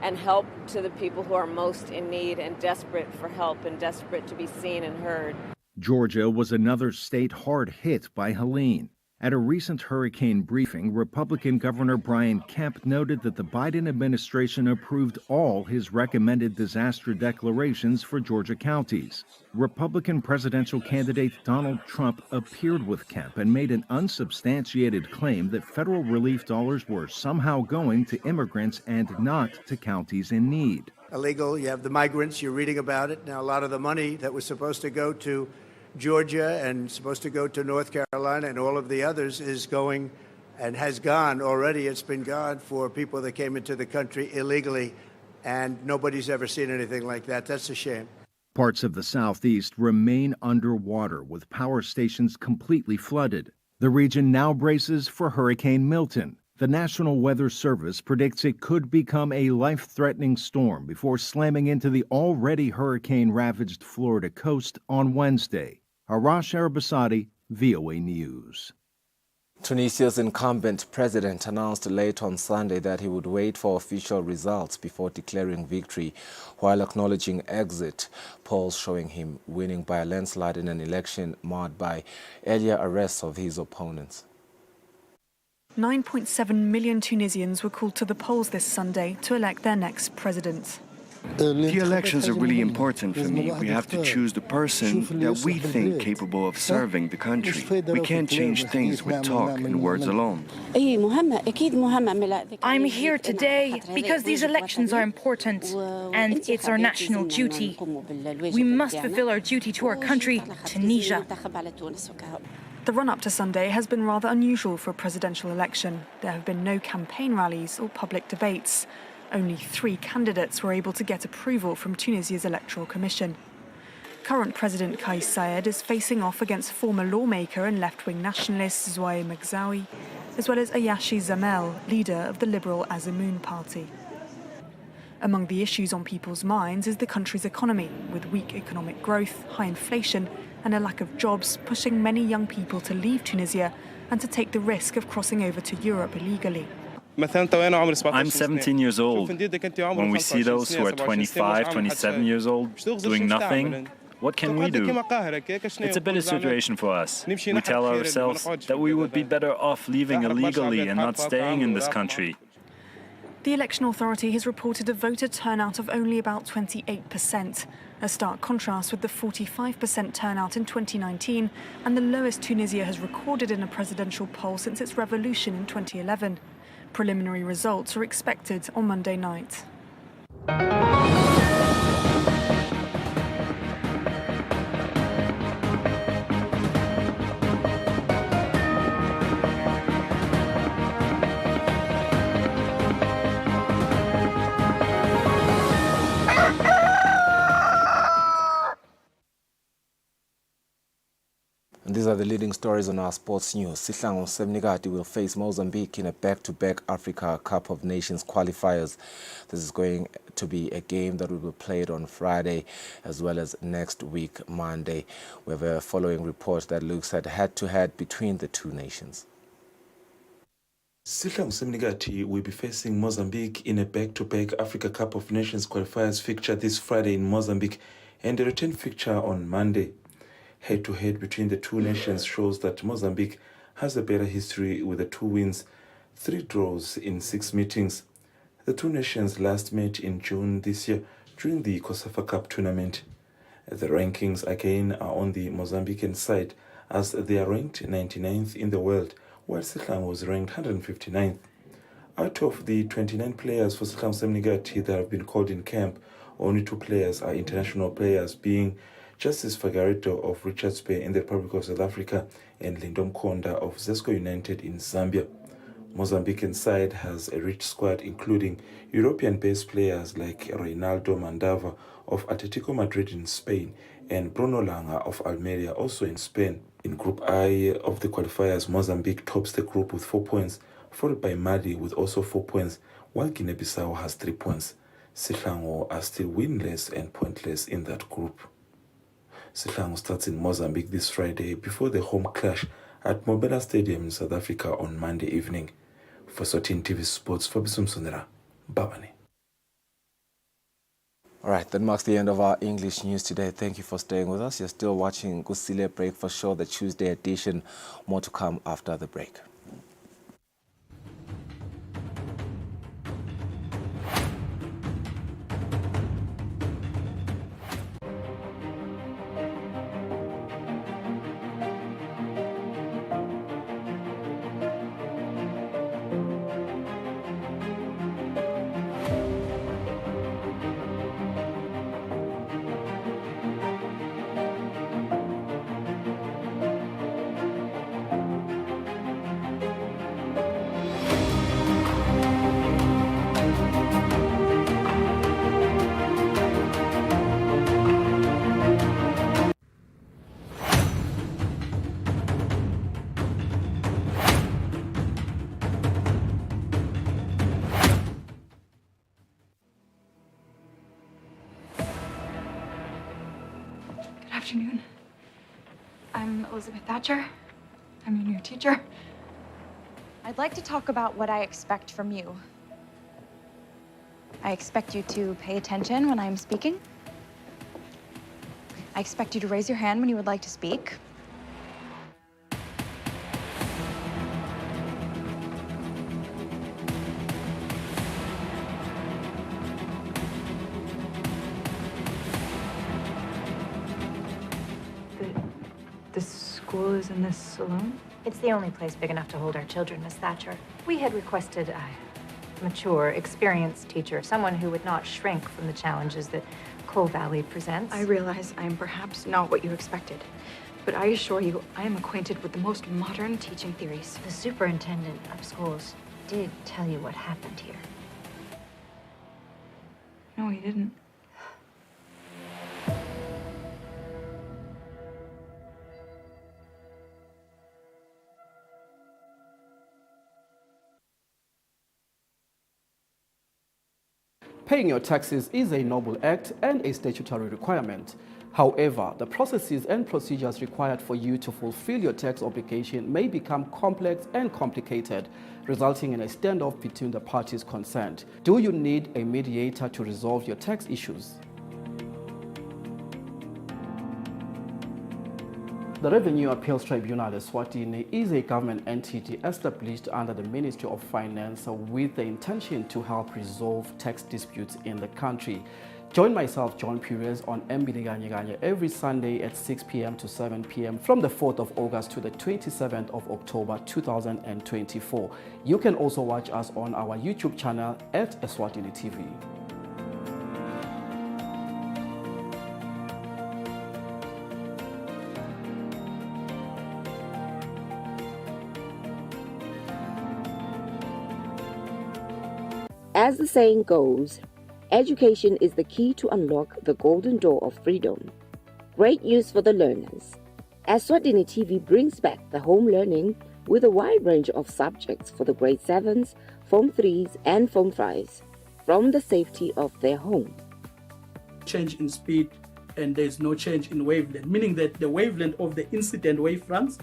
and help to the people who are most in need and desperate for help and desperate to be seen and heard. Georgia was another state hard hit by Helene. At a recent hurricane briefing, Republican Governor Brian Kemp noted that the Biden administration approved all his recommended disaster declarations for Georgia counties. Republican presidential candidate Donald Trump appeared with Kemp and made an unsubstantiated claim that federal relief dollars were somehow going to immigrants and not to counties in need. Illegal, you have the migrants, you're reading about it. Now, a lot of the money that was supposed to go to Georgia and supposed to go to North Carolina and all of the others is going and has gone already. It's been gone for people that came into the country illegally, and nobody's ever seen anything like that. That's a shame. Parts of the southeast remain underwater with power stations completely flooded. The region now braces for Hurricane Milton. The National Weather Service predicts it could become a life-threatening storm before slamming into the already hurricane-ravaged Florida coast on Wednesday. Arash Arabasadi, VOA News. Tunisia's incumbent president announced late on Sunday that he would wait for official results before declaring victory, while acknowledging exit polls showing him winning by a landslide in an election marred by earlier arrests of his opponents. 9.7 million Tunisians were called to the polls this Sunday to elect their next president. The elections are really important for me. We have to choose the person that we think capable of serving the country. We can't change things with talk and words alone. I'm here today because these elections are important and it's our national duty. We must fulfill our duty to our country, Tunisia. The run-up to Sunday has been rather unusual for a presidential election. There have been no campaign rallies or public debates. Only 3 candidates were able to get approval from Tunisia's Electoral Commission. Current President Kais Saied is facing off against former lawmaker and left-wing nationalist Zouaï Magzaoui, as well as Ayashi Zamel, leader of the Liberal Azamoun party. Among the issues on people's minds is the country's economy, with weak economic growth, high inflation, and a lack of jobs pushing many young people to leave Tunisia and to take the risk of crossing over to Europe illegally. I'm 17 years old. When we see those who are 25, 27 years old doing nothing, what can we do? It's a bitter situation for us. We tell ourselves that we would be better off leaving illegally and not staying in this country. The election authority has reported a voter turnout of only about 28%, a stark contrast with the 45% turnout in 2019 and the lowest Tunisia has recorded in a presidential poll since its revolution in 2011. Preliminary results are expected on Monday night. And these are the leading stories on our sports news. Sihlangu Semnikati will face Mozambique in a back-to-back Africa Cup of Nations qualifiers. This is going to be a game that will be played on Friday as well as next week, Monday. We have a following report that looks at head-to-head between the two nations. Sihlangu Semnikati will be facing Mozambique in a back-to-back Africa Cup of Nations qualifiers fixture this Friday in Mozambique and a return fixture on Monday. Head-to-head between the two nations shows that Mozambique has a better history with the 2 wins, 3 draws in 6 meetings. The two nations last met in June this year during the COSAFA Cup tournament. The rankings again are on the Mozambican side as they are ranked 99th in the world, while Sihlangu was ranked 159th. Out of the 29 players for Sihlangu Semnikati that have been called in camp, only 2 players are international players, being Justice Fagaredo of Richards Bay in the Republic of South Africa and Lindom Konda of Zesco United in Zambia. Mozambican side has a rich squad including European-based players like Reinaldo Mandava of Atletico Madrid in Spain and Bruno Langa of Almeria also in Spain. In Group I of the qualifiers, Mozambique tops the group with 4 points, followed by Mali with also 4 points, while Guinea-Bissau has 3 points. Sihlangu are still winless and pointless in that group. Sihlangu starts in Mozambique this Friday before the home clash at Mobela Stadium in South Africa on Monday evening. For Eswatini TV Sports, Fabisum Sunera, Babani. All right, that marks the end of our English news today. Thank you for staying with us. You're still watching Kusile Breakfast Show, the Tuesday edition. More to come after the break. Good afternoon. I'm Elizabeth Thatcher. I'm your new teacher. I'd like to talk about what I expect from you. I expect you to pay attention when I'm speaking. I expect you to raise your hand when you would like to speak. The school is in this saloon? It's the only place big enough to hold our children, Miss Thatcher. We had requested a mature, experienced teacher, someone who would not shrink from the challenges that Coal Valley presents. I realize I am perhaps not what you expected, but I assure you I am acquainted with the most modern teaching theories. The superintendent of schools did tell you what happened here. No, he didn't. Paying your taxes is a noble act and a statutory requirement. However, the processes and procedures required for you to fulfill your tax obligation may become complex and complicated, resulting in a standoff between the parties concerned. Do you need a mediator to resolve your tax issues? The Revenue Appeals Tribunal Eswatini is a government entity established under the Ministry of Finance with the intention to help resolve tax disputes in the country. Join myself, John Perez, on Mbili every Sunday at 6 p.m. to 7 p.m. from the 4th of August to the 27th of October 2024. You can also watch us on our YouTube channel at Eswatini TV. As the saying goes, education is the key to unlock the golden door of freedom. Great news for the learners. Eswatini TV brings back the home learning with a wide range of subjects for the grade 7s, Form 3s and Form 5s from the safety of their home. Change in speed and there's no change in wavelength, meaning that the wavelength of the incident wavefronts.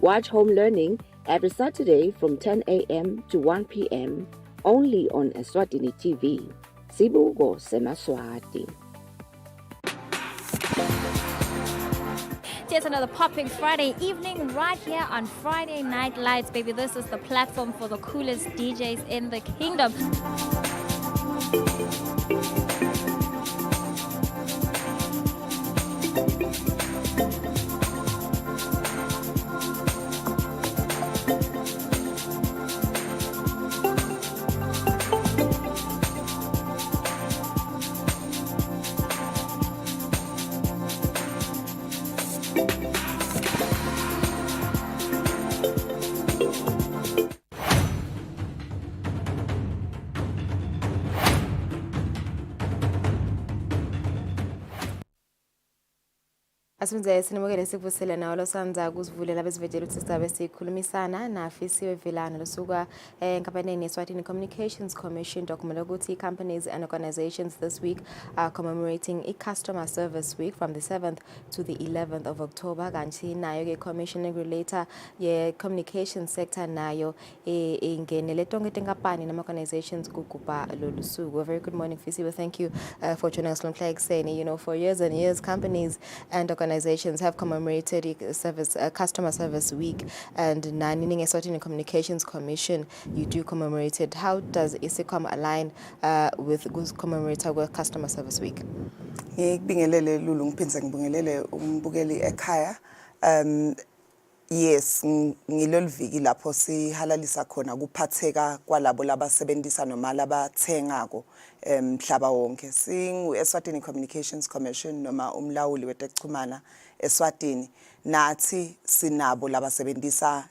Watch home learning every Saturday from 10 a.m. to 1 p.m. only on Eswatini TV. Sibugo Semaswati. Here's another popping Friday evening right here on Friday Night Lights, baby. This is the platform for the coolest DJs in the kingdom. Asimze sinimukele sikuvusele nawo losanza kusivulela besivetshela ukuthi sizabe sikhulumisana nafisiwe Vilana losuka enkampanini Eswatini Communications Commission dokumela ukuthi companies and organizations this week are commemorating a customer service week from the 7th to the 11th of October. Kanti nayo ke commission regulator ye communication sector nayo ingenele tonke tinkampani nama organizations kugubha lolu suku. A very good morning Fisiwe. Thank you for joining us. You know, for years and years companies and organizations have commemorated customer service week, and Nanining Eswatini Communications Commission, you do commemorate it. How does ISICOM align with commemorating customer service week? Ngibingelele Lulu ngiphinze ngibingelele umbukeli ekhaya. Yes, ngilolviki lapho sihalalisa khona kuphatheka kwalabo labasebenzisa noma labathengako mhlaba wonke. Singu Eswatini Communications Commission noma umlawuli wetekuchumana Eswatini, nathi sinabo labasebenzisa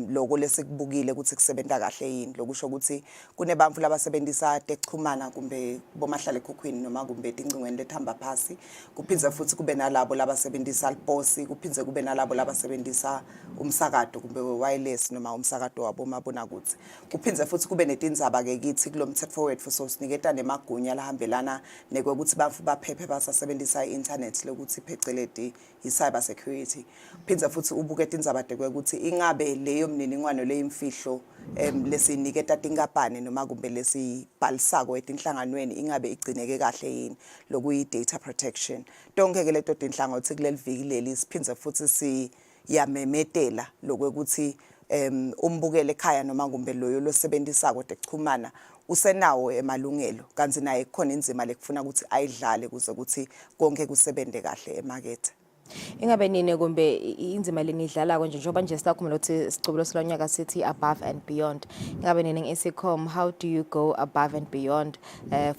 logo lesikubukile ukuthi kusebenta kahle yini. Lokusho ukuthi kunebantfu labasebenzisa tekuchumana kumbe bomahlale ekhukhwini noma kumbe tingcingweni lethamba phasi. Kuphinze futhi kube nalabo labasebenzisa liposi, kuphinze kube nalabo labasebenzisa umsakato kumbe wireless noma umsakato wabomabonakude. Kuphinze futhi kube netindzaba ke kithi kulomthetho wethu so siniketa nemagunya lahambelana nekokuthi bantfu baphephe basasebenzisa i-internet lokuthi pheceledi i-cyber security. Kuphinze futhi ubuke tindzaba ukuthi ingabe leyo mniningwane leyimfihlo lesiniketa tinkampani noma kumbe lesibhalisako etinhlanganweni ingabe igcineke kahle yini lokuyi data protection. Tonke ke leto tinhlangothi kuleliviki leli siphinze futhi siyamemetela lokuthi umbukele ekhaya noma kumbe loyo losebenzisako tekuchumana usenawo emalungelo kanti naye khona inzima lekufuna ukuthi ayidlale kuze ukuthi konke kusebende kahle emakethe. Ingabe nini kumbe inzima lenidlala konje njengoba nje sisakhumula ukuthi sicubelo silonyaka sithi above and beyond. Ingabe nini ngeSicom, how do you go above and beyond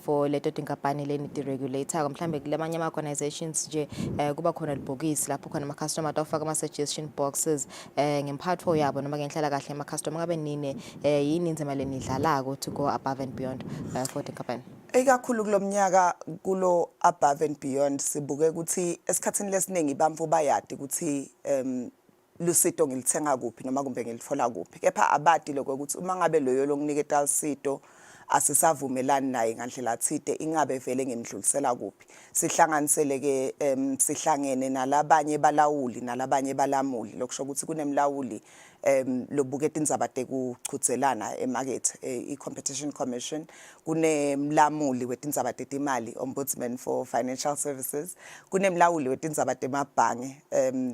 for leto tinkampani leni di regulator mhlambe kulamanye ama organizations nje kuba khona libhokisi lapho khona ama customer atafaka ama suggestion boxes ngemphatho yabo noma ngenhlala kahle ama customer. Ingabe nini yini inzima lenidlalako to go above and beyond for tinkampani? Ekakhulu kulomnyaka kulo above and beyond sibuke ukuthi esikhatsini lesiningi bamfu bayadi ukuthi lusito ngilithenga kuphi noma kumbe ngilithola kuphi. Kepha abadi lokho ukuthi uma ngabe loyo longiniketa lusito asisavumelani naye ngandlela thide ingabe vele ngimdlulisela kuphi. Sihlanganisele ke sihlangene nalabanye balawuli nalabanye balamuli lokusho ukuthi kunemlawuli lobuke tindzaba tekuchudzelana emarket i-competition commission, kunemlamuli wetindzaba tetimali ombudsman for financial services, kunemlawuli wetindzaba temabhange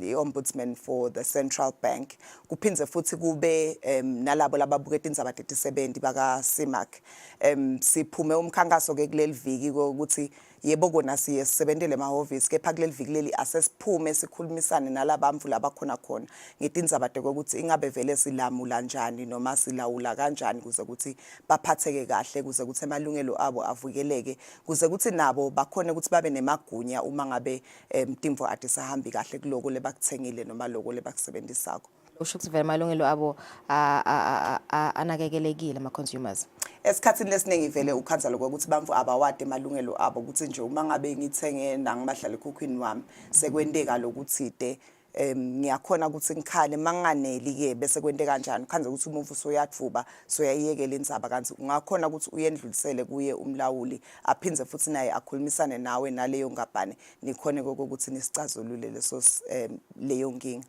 i-ombudsman for the central bank, kuphinze futhi kube nalabo lababuke tindzaba tetisebenti baka CIMAC. Siphume umkhankaso ke kuleli viki ukuthi yebo kona sisebentele emahhovisi kepha kuleli viki leli asesiphume sikhulumisane nalabamvu labakhona khona ngetindzaba ukuthi ingabe vele silamula kanjani noma silawula kanjani kuze ukuthi baphatheke kahle kuze ukuthi emalungelo abo avukeleke kuze ukuthi nabo bakhona ukuthi babe nemagunya uma ngabe timvo atisahambi kahle kuloko lebakuthengile noma lokho lebakusebenzisako. Usho ukuthi vele amalungelo abo anakekelekile ama consumers. Esikhatsini lesiningi vele ukhanza lokho ukuthi bamfu abawade emalungelo abo ukuthi nje uma ngabe ngithenge nangibahlala ekhukhwini wami sekwenteka lokuthide ngiyakhona ukuthi ngikhale manganeli ke bese kwente kanjani khanza ukuthi umuvu soyatfuba soyayiyekela indzaba kanti ungakhona ukuthi uyendlulisele kuye umlawuli aphinze futhi naye akhulumisane nawe naleyo ngabhane nikhone ukuthi nisicazulule leso leyo nkinga.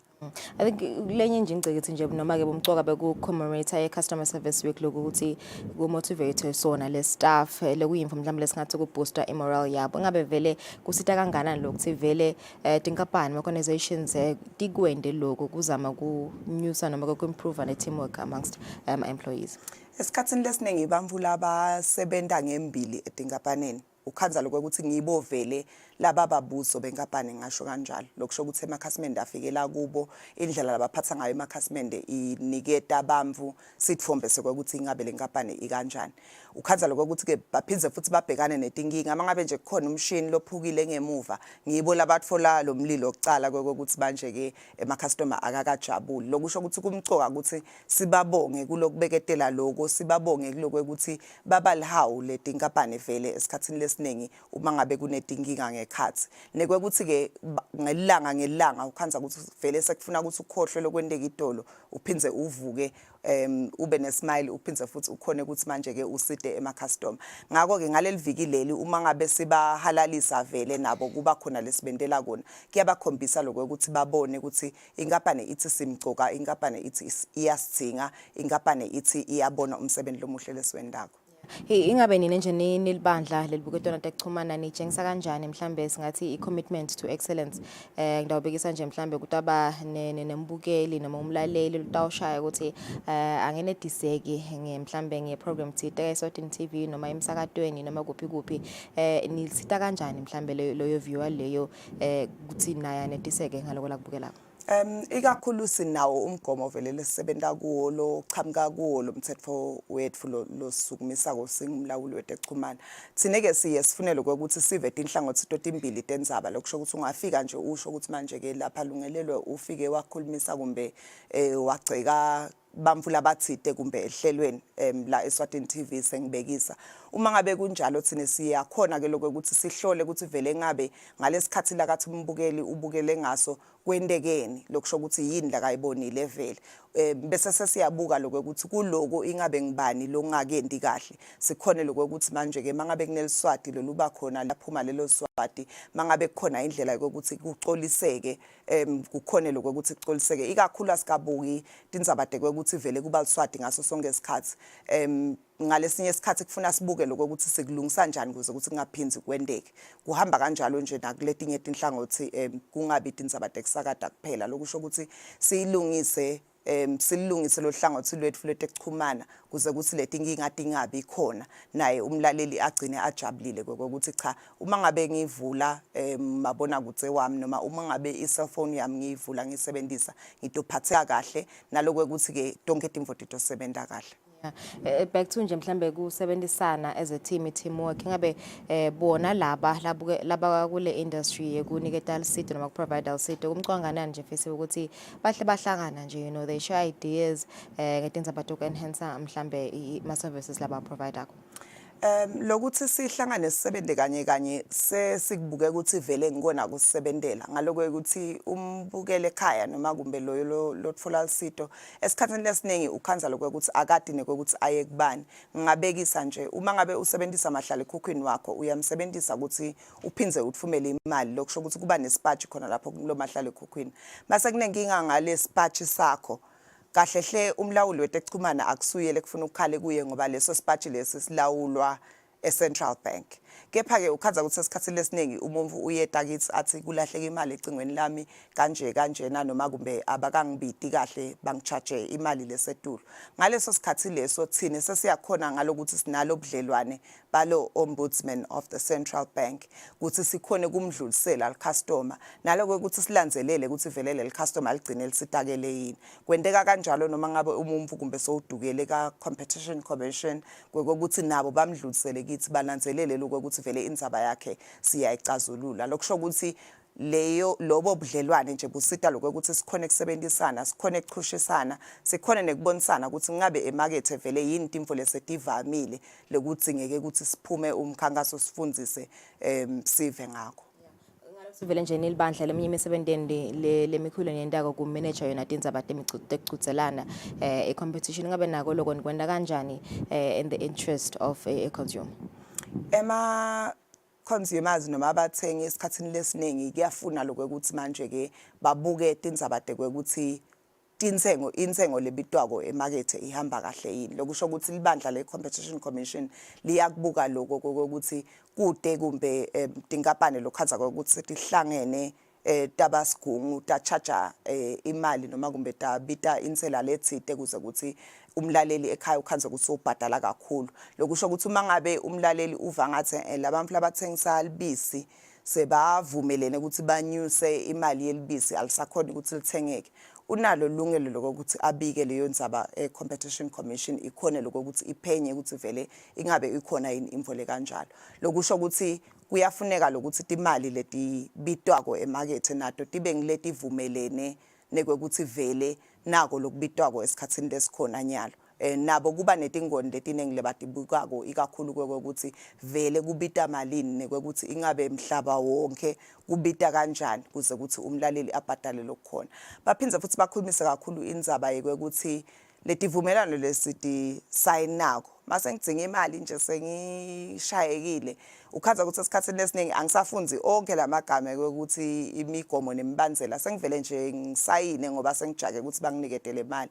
I think lenye nje ngicekethe nje noma ke bomcoka beku commemorate ye customer service week lokuthi ku motivate sona le staff lekuyimfu mhlawumbe lesingathi ku booster immoral yabo. Ngabe vele kusita kanganani lokuthi vele tinkampani organizations tikwende lokho kuzama ku nyusa noma ku improve ne teamwork amongst employees. Esikhatsini lesiningi bamvu labasebenta ngembili etinkampanini ukhanza lokho ukuthi ngibovele laba babuso benkampani ngasho kanjalo lokusho ukuthi emakhasimende afikela kubo indlela labaphatha ngayo emakhasimende iniketa bamvu sitfombe sokuthi ingabe lenkampani ikanjani. ukhanza lokho ukuthi ke baphindze futhi babhekane netinkinga mangabe nje kukhona umshini lophukile ngemuva ngibo labatfola lo mlilo oqala ukuthi manje ke ema customer akakajabuli lokusho ukuthi kumcoka ukuthi sibabonge kulokubeketela lokho sibabonge kuloko ukuthi babalihawu letinkampani vele esikhatsini lesiningi uma ngabe kunetinkinga ngekhathi nekwekuthi ke ngelanga ukhanza ukuthi vele sekufuna ukuthi ukhohlwe lokwendeka idolo uphindze uvuke ube nesmile uphindze futhi ukhone ukuthi manje ke uside ema customer ngakho ke ngaleli viki leli uma ngabe sibahalalisa vele nabo kuba khona lesibendela kona kuyabakhombisa lokho ukuthi babone ukuthi inkampani ithi simcoka inkampani ithi iyasithinga inkampani ithi iyabona umsebenzi lomuhle lesiwendako. Ingabe nini nje nilibandla lelibuketona tekuchumana nitshengisa kanjani mhlambe singathi i-commitment to excellence ngidawubekisa nje mhlambe ukuthi aba nembukeli noma umlaleli utawushaya ukuthi angenediseki mhlambe ngeprogram thita eSwatini TV noma emsakatweni noma kuphi nisita kanjani mhlambe leyo viewer leyo ukuthi naye anediseke ngaloko lakubukela. Ikakhulu sinawo umgomo vele lesisebenta kuwo lo chamuka kuwo lo mthetho wethu lo sukumisa ko singumlawuli wetekuchumana thineke siye sifunele ukuthi sive tinhlangothi totimbili tendzaba lokusho ukuthi ungafika nje usho ukuthi manje ke lapha lungelelwe ufike wakhulumisa kumbe wagceka bamfula bathide kumbe ehlelweni la eSwatini TV sengibekisa uma ngabe kunjalo thina siyakhona ke lokho ukuthi sihlole ukuthi vele ngabe ngalesikhathi la kathi umbukeli ubukele ngaso kwendekeni lokusho ukuthi yini la kayibonile vele bese sesiyabuka lokho ukuthi kuloko ingabe ngibani lo ngakendi kahle sikhone lokho ukuthi manje ke mangabe kuneliswati lo luba khona laphuma lelo swati mangabe kukhona indlela yokuthi kucoliseke kukhone lokho ukuthi kucoliseke ikakhulu asikabuki tindzabade ukuthi vele kuba liswati ngaso sonke isikhathi ngalesinye isikhathi kufuna sibuke lokho ukuthi sikulungisa kanjani ukuze ukuthi kungaphindzi kwendeke kuhamba kanjalo nje nakuletinye tinhlangothi kungabi tindzabade kusakada kuphela lokusho ukuthi siyilungise silungise lo hlangothi lwethu letekuchumana kuze ukuthi letinkinga tingabi khona naye umlaleli agcine ajabulile ukuthi cha uma ngabe ngivula mabona kutse wami noma uma ngabe i-cellphone yami ngiyivula ngisebenzisa ngitophatheka kahle naloko ukuthi ke tonke timvo titosebenta kahle. Back to nje mhlambe kusebenzisana as a teamwork ngabe bona laba kule industry yekuniketa lisito noma kuprovide lisito kumcwanganani nje fese ukuthi bahle bahlangana nje they share ideas ngetindzaba to enhance mhlambe ama services laba provider. Lokuthi sihlangane sisebenze kanye sesikubuke ukuthi vele ngikona kusebenzela ngaloko ukuthi umbukele ekhaya noma kumbe lo lotfola lisito esikhathini lesiningi ukhanza lokho ukuthi akade nekokuthi aye kubani ngingabekisa nje uma ngabe usebenzisa amahlala ekhukhwini wakho uyamsebenzisa ukuthi uphindze uthumele imali lokusho ukuthi kuba nesipachi khona lapho kulo mahlala ekhukhwini base kunenkinga ngale sipachi sakho kahlehle umlawuli wetekuchumana akusuyele kufuna ukukhale kuye ngoba leso sipachi lesi silawulwa eCentral Bank kepha ke ukhaza ukuthi esikhathini lesiningi umuntu uyeta kithi athi kulahleka imali ecingweni lami kanjena noma kumbe abakangibidi kahle bangicharge imali lesetulo ngaleso sikhathi leso thina sesiyakhona ngalokuthi sinalo obudlelwane balo ombudsman of the Central Bank ukuthi sikhone kumdlulisela customer naloko ukuthi silandzelele ukuthi vele le customer ligcine lisitakele yini kwendeka kanjalo noma ngabe umuntu kumbe sowudukele ka Competition Commission kokuthi nabo bamdlulisele kithi balandzelele lokho ukuthi vele indzaba yakhe siyayicazulula lokusho ukuthi lobo budlelwane nje busita lokho ukuthi sikhone kusebenzisana sikhone ukuchushisana sikhone nekubonisana ukuthi ngabe emarket vele yini timvo lesetivamile lokuthi ngeke ukuthi siphume umkhankaso sifundzise sive ngakho. Sivele nje nilibandla leminye imisebenzeni lemikhulu nendako ku manager yona tindzaba tekucutselana competition ngabe nako lokho nikwenda kanjani in the interest of a consumer. Consumers noma abathengi esikhathini lesiningi kuyafuna lokho ukuthi manje ke babuke tindzaba ukuthi insengo lebitwako emarket ihamba kahle yini lokusho ukuthi libandla le Competition Commission liyakubuka lokho ukuthi kude kumbe tinkampani lokhaza ukuthi setihlangene tabasigungu tachacha imali noma kumbe tabita insela lethite kuze ukuthi umlaleli ekhaya ukhanza ukuthi ubhadala kakhulu lokusho ukuthi uma ngabe umlaleli uva ngathi labantu labathengisa libisi sebavumelene ukuthi banyuse imali yelibisi alisakhona ukuthi lithengeke unalo lungelo lokuthi abike leyo ndzaba Competition Commission ikhona lokuthi iphenye ukuthi vele ingabe ikhona yini imvole kanjalo lokusho ukuthi kuyafuneka lokuthi imali leti bitwako emarket nato tibe ngileti vumelene nekwekuthi vele nako lokubitwako esikhatsini lesikhona nyalo nabo kuba netingoni letiningi lebatibukako ikakhulu kwekuthi vele kubita malini nekwekuthi ingabe emhlaba wonke kubita kanjani kuze ukuthi umlaleli abhadale lokukhona baphindze futhi bakhulumise kakhulu indzaba yekwekuthi letivumelano lesiti sign nako mase ngidzinga imali nje sengishayekile ukhaza ukuthi esikhatsini lesiningi angisafunzi onke lamagama ukuthi imigomo nembandzela sengivele nje ngisayine ngoba sengijake ukuthi banginiketele imali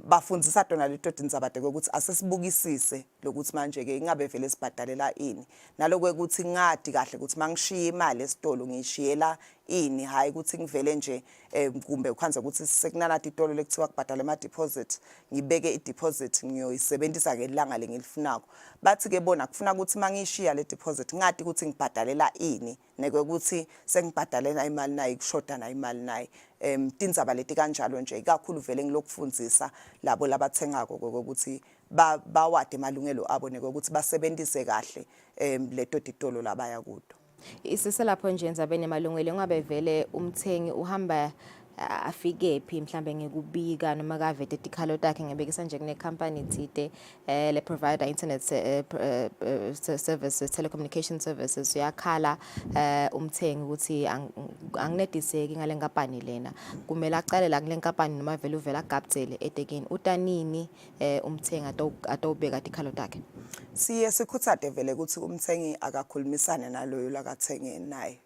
bafundzisa tona leto tindzaba ukuthi asesibukisise lokuthi manje ke ingabe vele sibhadalela ini nalokho ukuthi ngadi kahle ukuthi mangishiya imali esitolo ngishiyela ini hayi ukuthi ngivele nje kumbe ukhanza ukuthi sekunana itolo lekuthiwa kubhadala ama deposit ngibeke i deposit ngiyoyisebenzisa ke ilanga lengilifunako bathi ke bona kufuna ukuthi mangishiya le deposit ngadi ukuthi ngibhadalela ini nekwe ukuthi sengibhadalela imali nayi kushoda na imali nayi tindzaba leti kanjalo nje ikakhulu vele ngilokufundzisa labo labathengako ukuthi bawade malungelo abo nekwe ukuthi basebenzise kahle leto titolo labaya kudo isiselapho nje endzabeni emalungelo ngabe vele umthengi uhamba afike phi mhlambe ngekubika noma kavete tikhalo takhe ngebekisa nje kune company thide le provider internet services telecommunication services uyakhala umthengi ukuthi anginediseki ngale nkampani lena kumele aqale la kule nkampani noma vele uvela agabzele etekeni utanini umthengi atobeka tikhalo takhe siye sikhuthade vele ukuthi umthengi akakhulumisane naloyo lakathenge naye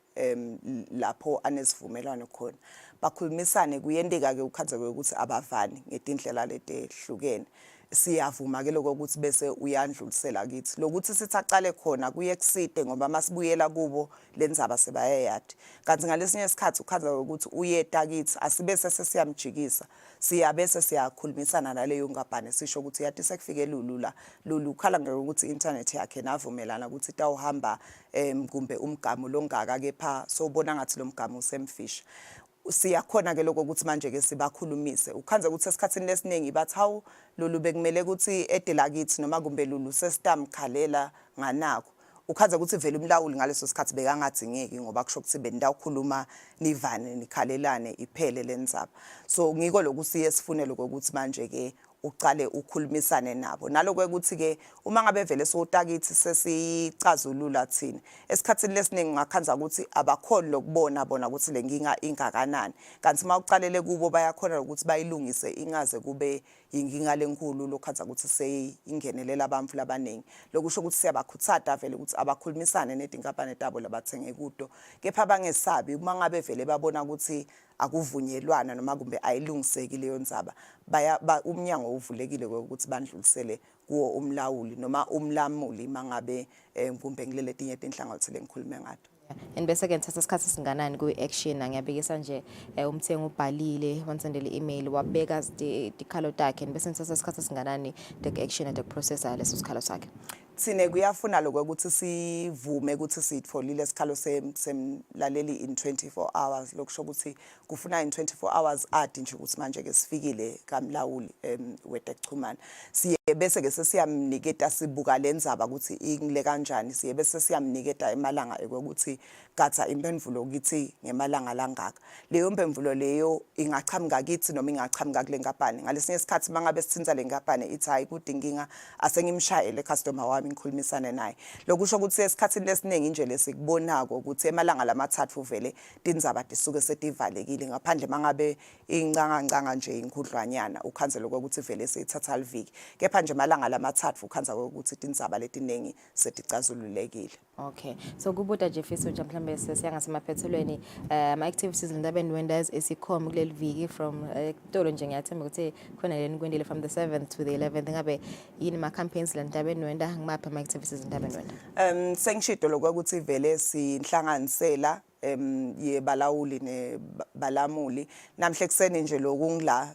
lapho anesivumelwano khona bakhulumisane kuyendeka ke ukhaza ukuthi abavani ngetindlela letehlukene siyavuma ke lokho ukuthi bese uyandlulisela kithi lokuthi sithaqale khona kuye kuside ngoba masibuyela kubo lendzaba sebayayadi kanti ngalesinye isikhathi ukhaza ukuthi uyeta kithi asibe sesiyamjikisa siyabese siyakhulumisana naleyo ngapane sisho ukuthi yathi sekufike lulu khala ngokuthi internet yakhe navumelana ukuthi tawuhamba kumbe umgamo longaka kepha sobona ngathi lo mgamo usemfisha siyakhona ke lokho ukuthi manje ke sibakhulumise ukhanza ukuthi esikhatsini lesiningi bathi hawu lolu bekumele ukuthi edela kithi noma kumbe lulu sesitamkhalela nganako ukhaza ukuthi vele umlawuli ngaleso sikhathi bekangadzingeki ngoba kusho ukuthi bendawukhuluma nivane nikhalelane iphele lendzaba so ngiko lokusiye sifune lokho ukuthi manje ke uqale ukhulumisane nabo nalokho ukuthi ke uma ngabe vele sotakithi sesicazulula thina esikhatsini lesiningi ngakhanza ukuthi abakhona lokubona bona ukuthi lenkinga ingakanani kanti mawuqalele kubo bayakhona ukuthi bayilungise ingaze kube inkinga lenkulu lokhanza ukuthi seyingenelela abantu labaningi lokusho ukuthi siyabakhuthada vele ukuthi abakhulumisane nezinkampani tabo labathenge kudo kepha bangesabi uma ngabe vele babona ukuthi akuvunyelwana noma kumbe ayilungiseki leyo ndzaba umnyango uvulekile ukuthi bandlulisele kuwo umlawuli noma umlamuli mangabe kumbe ngilele tinye tinhlangothi lengikhulume ngato and bese ke ngithatha isikhathi singanani ku-action ngiyabekisa nje umthengi ubhalile wansendele i-email wabeka tikhalo takhe bese ngithatha isikhathi singanani tek-action tek-processa leso sikhalo sakhe thine kuyafuna lokho ukuthi sivume ukuthi sitfolile isikhalo semlaleli in 24 hours lokusho ukuthi kufuna in 24 hours adi nje ukuthi manje ke sifikile kamlawuli wetekuchumana siye bese ke sesiyamniketa sibuka lendzaba ukuthi ingile kanjani siye bese siyamniketa emalanga ukuthi gatha impemvulo kithi ngemalanga langaka leyo mpemvulo leyo ingachamuka kithi noma ingachamuka kule nkampani ngalesinye isikhathi mangabe sithinza le nkampani ithi hayi kudinginga asengimshayele customer wami ngikhulumisane naye lokusho ukuthi esikhatsini lesiningi nje lesikubonako ukuthi emalanga lamathathu vele tindzaba tisuke setivalekile ngaphandle mangabe incangancanga nje inkudlwanyana ukhanzela ukuthi vele seyithatha liviki kepha nje malanga lamathathu ukhanza ukuthi tindzaba letiningi seticazululekile okay so kubuda nje fisa nje mhlambe siyangasemaphethelweni ama activities ndabeni wenders esikhoma kuleli viki from tolo nje ngiyathemba ukuthi khona leni kwendile from the 7th to the 11th ngabe yini ma campaigns la ndabeni wenda ngimapha ama activities ndabeni wenda sengishido lokuthi vele sinhlanganisela yebalawuli nebalamuli namhle kuseni nje lokungila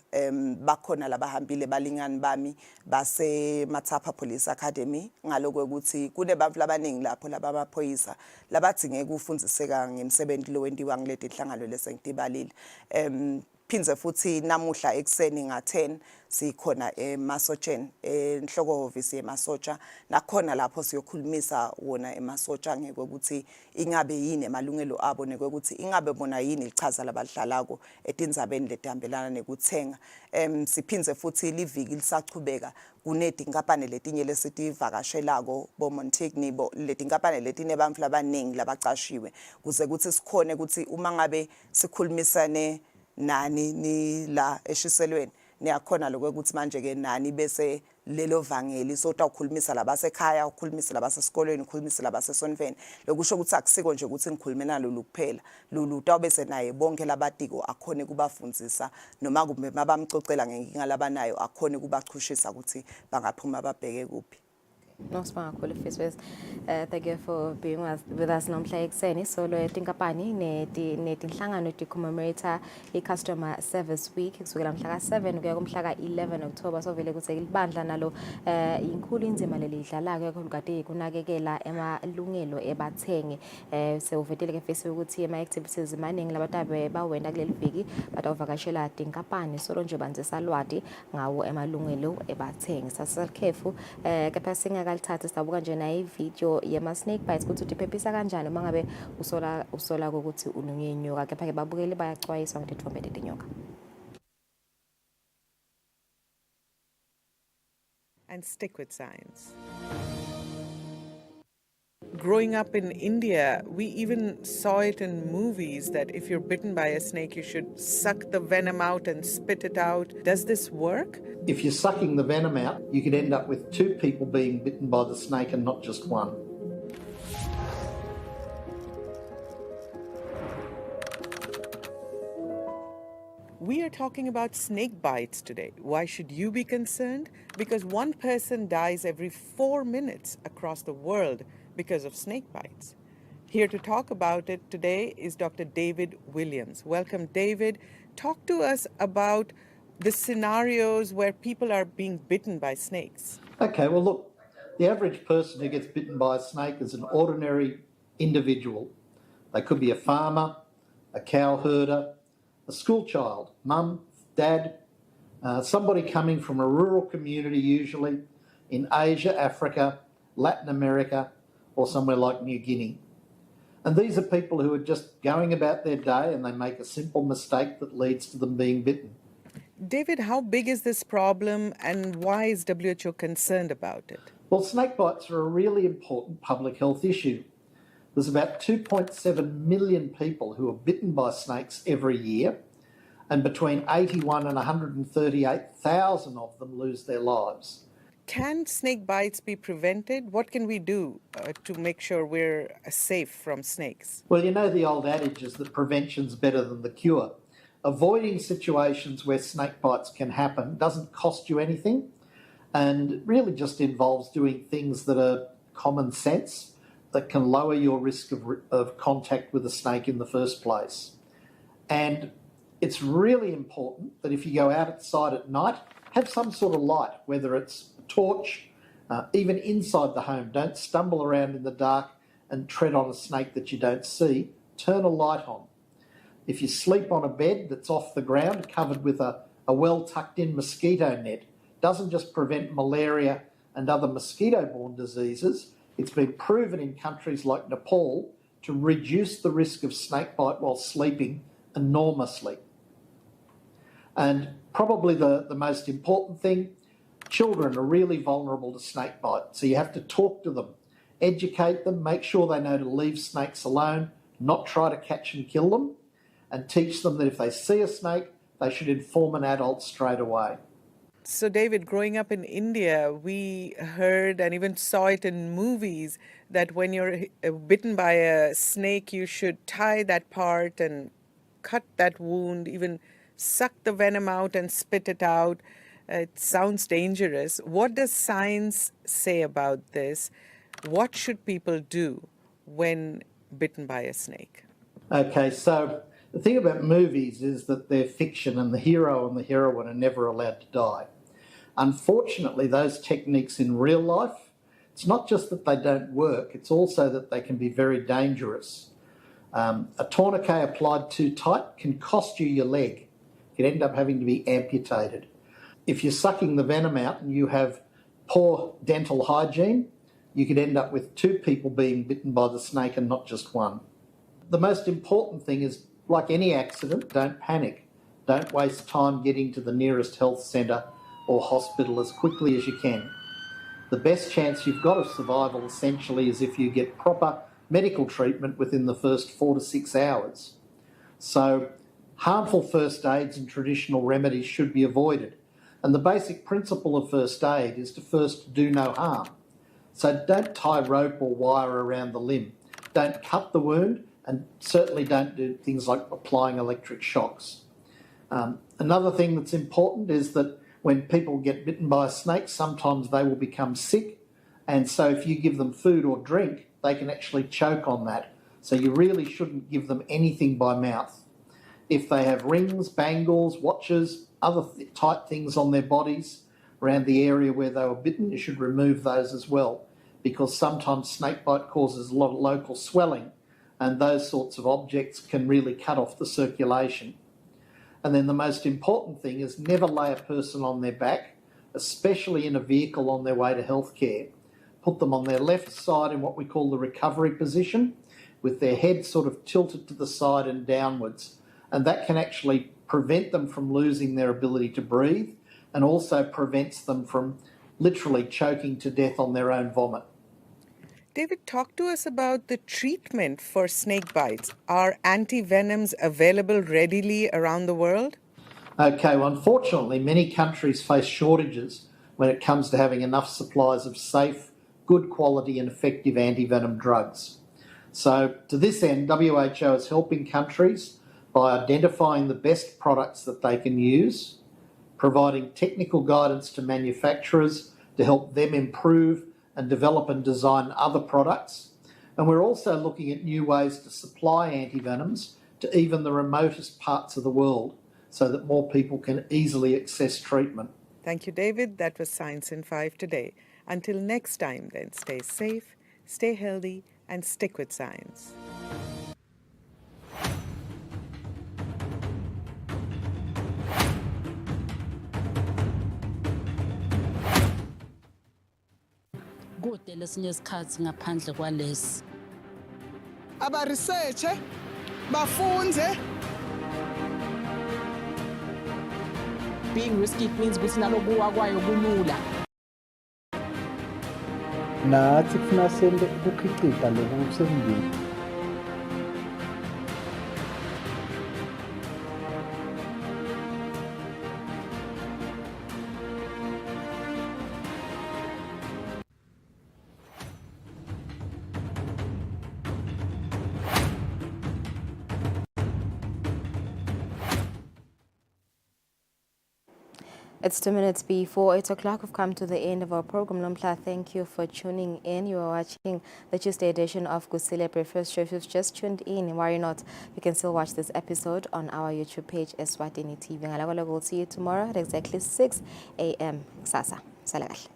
bakhona labahambile balingani bami base Mathapha Police Academy ngalokho ukuthi kunebantu labaningi lapho labamaphoyisa labadingeka ufundiseka ngemsebenzi lo wendiwa ngileti inhlangano lesengidibalile siphindze futhi namuhla ekseni nga-10 sikhona emasotsheni enhloko ofisi yemasotsha nakhona lapho siyokhulumisa wona emasotsha ngekweukuthi ingabe yini emalungelo abo nekwekuthi ingabe bona yini lichaza labadlalako etindzabeni letihambelana nekutsenga. Siphindze futhi liviki lisachubeka kunetinkampani letinye lesitivakashelako bo-Montigny letinkampani letine bantfu labaningi labacashiwe kuze kuthi sikhone ukuthi uma ngabe sikhulumisane nani ni la eshiselweni niyakhona lokwekuthi manje-ke nani bese lelo vangeli so utawukhulumisa labasekhaya ukhulumisa labasesikolweni ukhulumisa labasesonveni lokusho ukuthi akusiko nje ukuthi ngikhulume nalolu kuphela lolu utawubese naye bonke labatiko akhone kubafundzisa noma kumbe mabamcocela ngenkinga labanayo akhone kubachushisa ukuthi bangaphuma babheke kuphi. Nosibonga kakhulu Fiswes. Thank you for being with us namhla ekseni. So lo tinkampani netinhlangano ti-commemorate i-Customer Service Week kusukela mhla ka-7 kuya kumhla ka-11 October. So vele kuthi libandla nalo inkulu inzima lelidlala-ke kakhulukazi kunakekela emalungelo ebathengi. Sewuvetile ke Fisi ukuthi ama-activities maningi labantu bawenda kuleli viki batawuvakashela tinkampani solo nje banzisa lwati ngawo emalungelo ebathengi. Sasikhefu kepha ngalithatha sidabuka nje nayi video yema snake bites ukuthi utiphephisa kanjani uma ngabe usola ukuthi ulunge inyoka kepha ke babukeli bayacwayiswa ngitithombe letinyoka. And stick with science. Growing up in India, we even saw it in movies that if you're bitten by a snake, you should suck the venom out and spit it out. Does this work? If you're sucking the venom out, you could end up with 2 people being bitten by the snake and not just one. We are talking about snake bites today. Why should you be concerned? Because one person dies every 4 minutes across the world because of snake bites. Here to talk about it today is Dr. David Williams. Welcome, David. Talk to us about the scenarios where people are being bitten by snakes. Okay, well, look, the average person who gets bitten by a snake is an ordinary individual. They could be a farmer, a cow herder, a school child, mum, dad, somebody coming from a rural community, usually in Asia, Africa, Latin America, or somewhere like New Guinea. And these are people who are just going about their day and they make a simple mistake that leads to them being bitten. David, how big is this problem and why is WHO concerned about it? Well, snake bites are a really important public health issue. There's about 2.7 million people who are bitten by snakes every year, and between 81 and 138,000 of them lose their lives. Can snake bites be prevented? What can we do to make sure we're safe from snakes? Well, you know the old adage is that prevention's better than the cure. Avoiding situations where snake bites can happen doesn't cost you anything and really just involves doing things that are common sense that can lower your risk of contact with a snake in the first place. And it's really important that if you go outside at night, have some sort of light, whether it's a torch, even inside the home. Don't stumble around in the dark and tread on a snake that you don't see. Turn a light on. If you sleep on a bed that's off the ground, covered with a well-tucked-in mosquito net, doesn't just prevent malaria and other mosquito-borne diseases, it's been proven in countries like Nepal to reduce the risk of snakebite while sleeping enormously. And probably the most important thing, children are really vulnerable to snakebite, so you have to talk to them, educate them, make sure they know to leave snakes alone, not try to catch and kill them, and teach them that if they see a snake, they should inform an adult straight away. So, David, growing up in India, we heard and even saw it in movies that when you're bitten by a snake, you should tie that part and cut that wound, even suck the venom out and spit it out. It sounds dangerous. What does science say about this? What should people do when bitten by a snake? Okay, so the thing about movies is that they're fiction and the hero and the heroine are never allowed to die. Unfortunately, those techniques in real life, it's not just that they don't work, it's also that they can be very dangerous. A tourniquet applied too tight can cost you your leg. could end up having to be amputated. If you're sucking the venom out and you have poor dental hygiene, you could end up with 2 people being bitten by the snake and not just one. The most important thing is, like any accident, don't panic. Don't waste time getting to the nearest health centre or hospital as quickly as you can. The best chance you've got of survival essentially is if you get proper medical treatment within the first 4 to 6 hours. So harmful first aids and traditional remedies should be avoided. And the basic principle of first aid is to first do no harm. So don't tie rope or wire around the limb. Don't cut the wound, and certainly don't do things like applying electric shocks. Another thing that's important is that when people get bitten by a snake, sometimes they will become sick. And so if you give them food or drink, they can actually choke on that. So you really shouldn't give them anything by mouth. If they have rings, bangles, watches, other tight things on their bodies around the area where they were bitten, you should remove those as well, because sometimes snakebite causes a lot of local swelling, and those sorts of objects can really cut off the circulation. And then the most important thing is never lay a person on their back, especially in a vehicle on their way to healthcare. Put them on their left side in what we call the recovery position, with their head sort of tilted to the side and downwards. And that can actually prevent them from losing their ability to breathe, and also prevents them from literally choking to death on their own vomit. David, talk to us about the treatment for snake bites. Are antivenoms available readily around the world? Okay, well, unfortunately, many countries face shortages when it comes to having enough supplies of safe, good quality and effective antivenom drugs. So to this end, WHO is helping countries by identifying the best products that they can use, providing technical guidance to manufacturers to help them improve and develop and design other products. And we're also looking at new ways to supply antivenoms to even the remotest parts of the world so that more people can easily access treatment. Thank you, David. That was Science in 5 today. Until next time, then, stay safe, stay healthy, and stick with science. Kude lesinye isikhathi ngaphandle kwalesi. Aba research bafunze. Being risky means ukuthi nalokuwa kwayo kulula. Nathi kufuna sente ukukhicita lokhu kusendini. It's 2 minutes before 8 o'clock. We've come to the end of our program. Nompla, thank you for tuning in. You are watching the Tuesday edition of Kusile Breakfast Show. If you've just tuned in, worry not, you can still watch this episode on our YouTube page, Eswatini TV. We'll see you tomorrow at exactly 6 a.m. Sasa. Salagahle.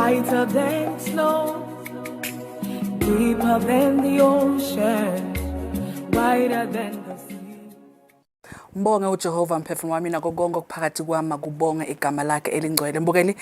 whiter than snow, deeper than the ocean, wider than the sea. Mbonge uJehova mphefumulo wami nako konke okuphakathi kwami, kubonge igama lakhe elingcwele. Mbukeni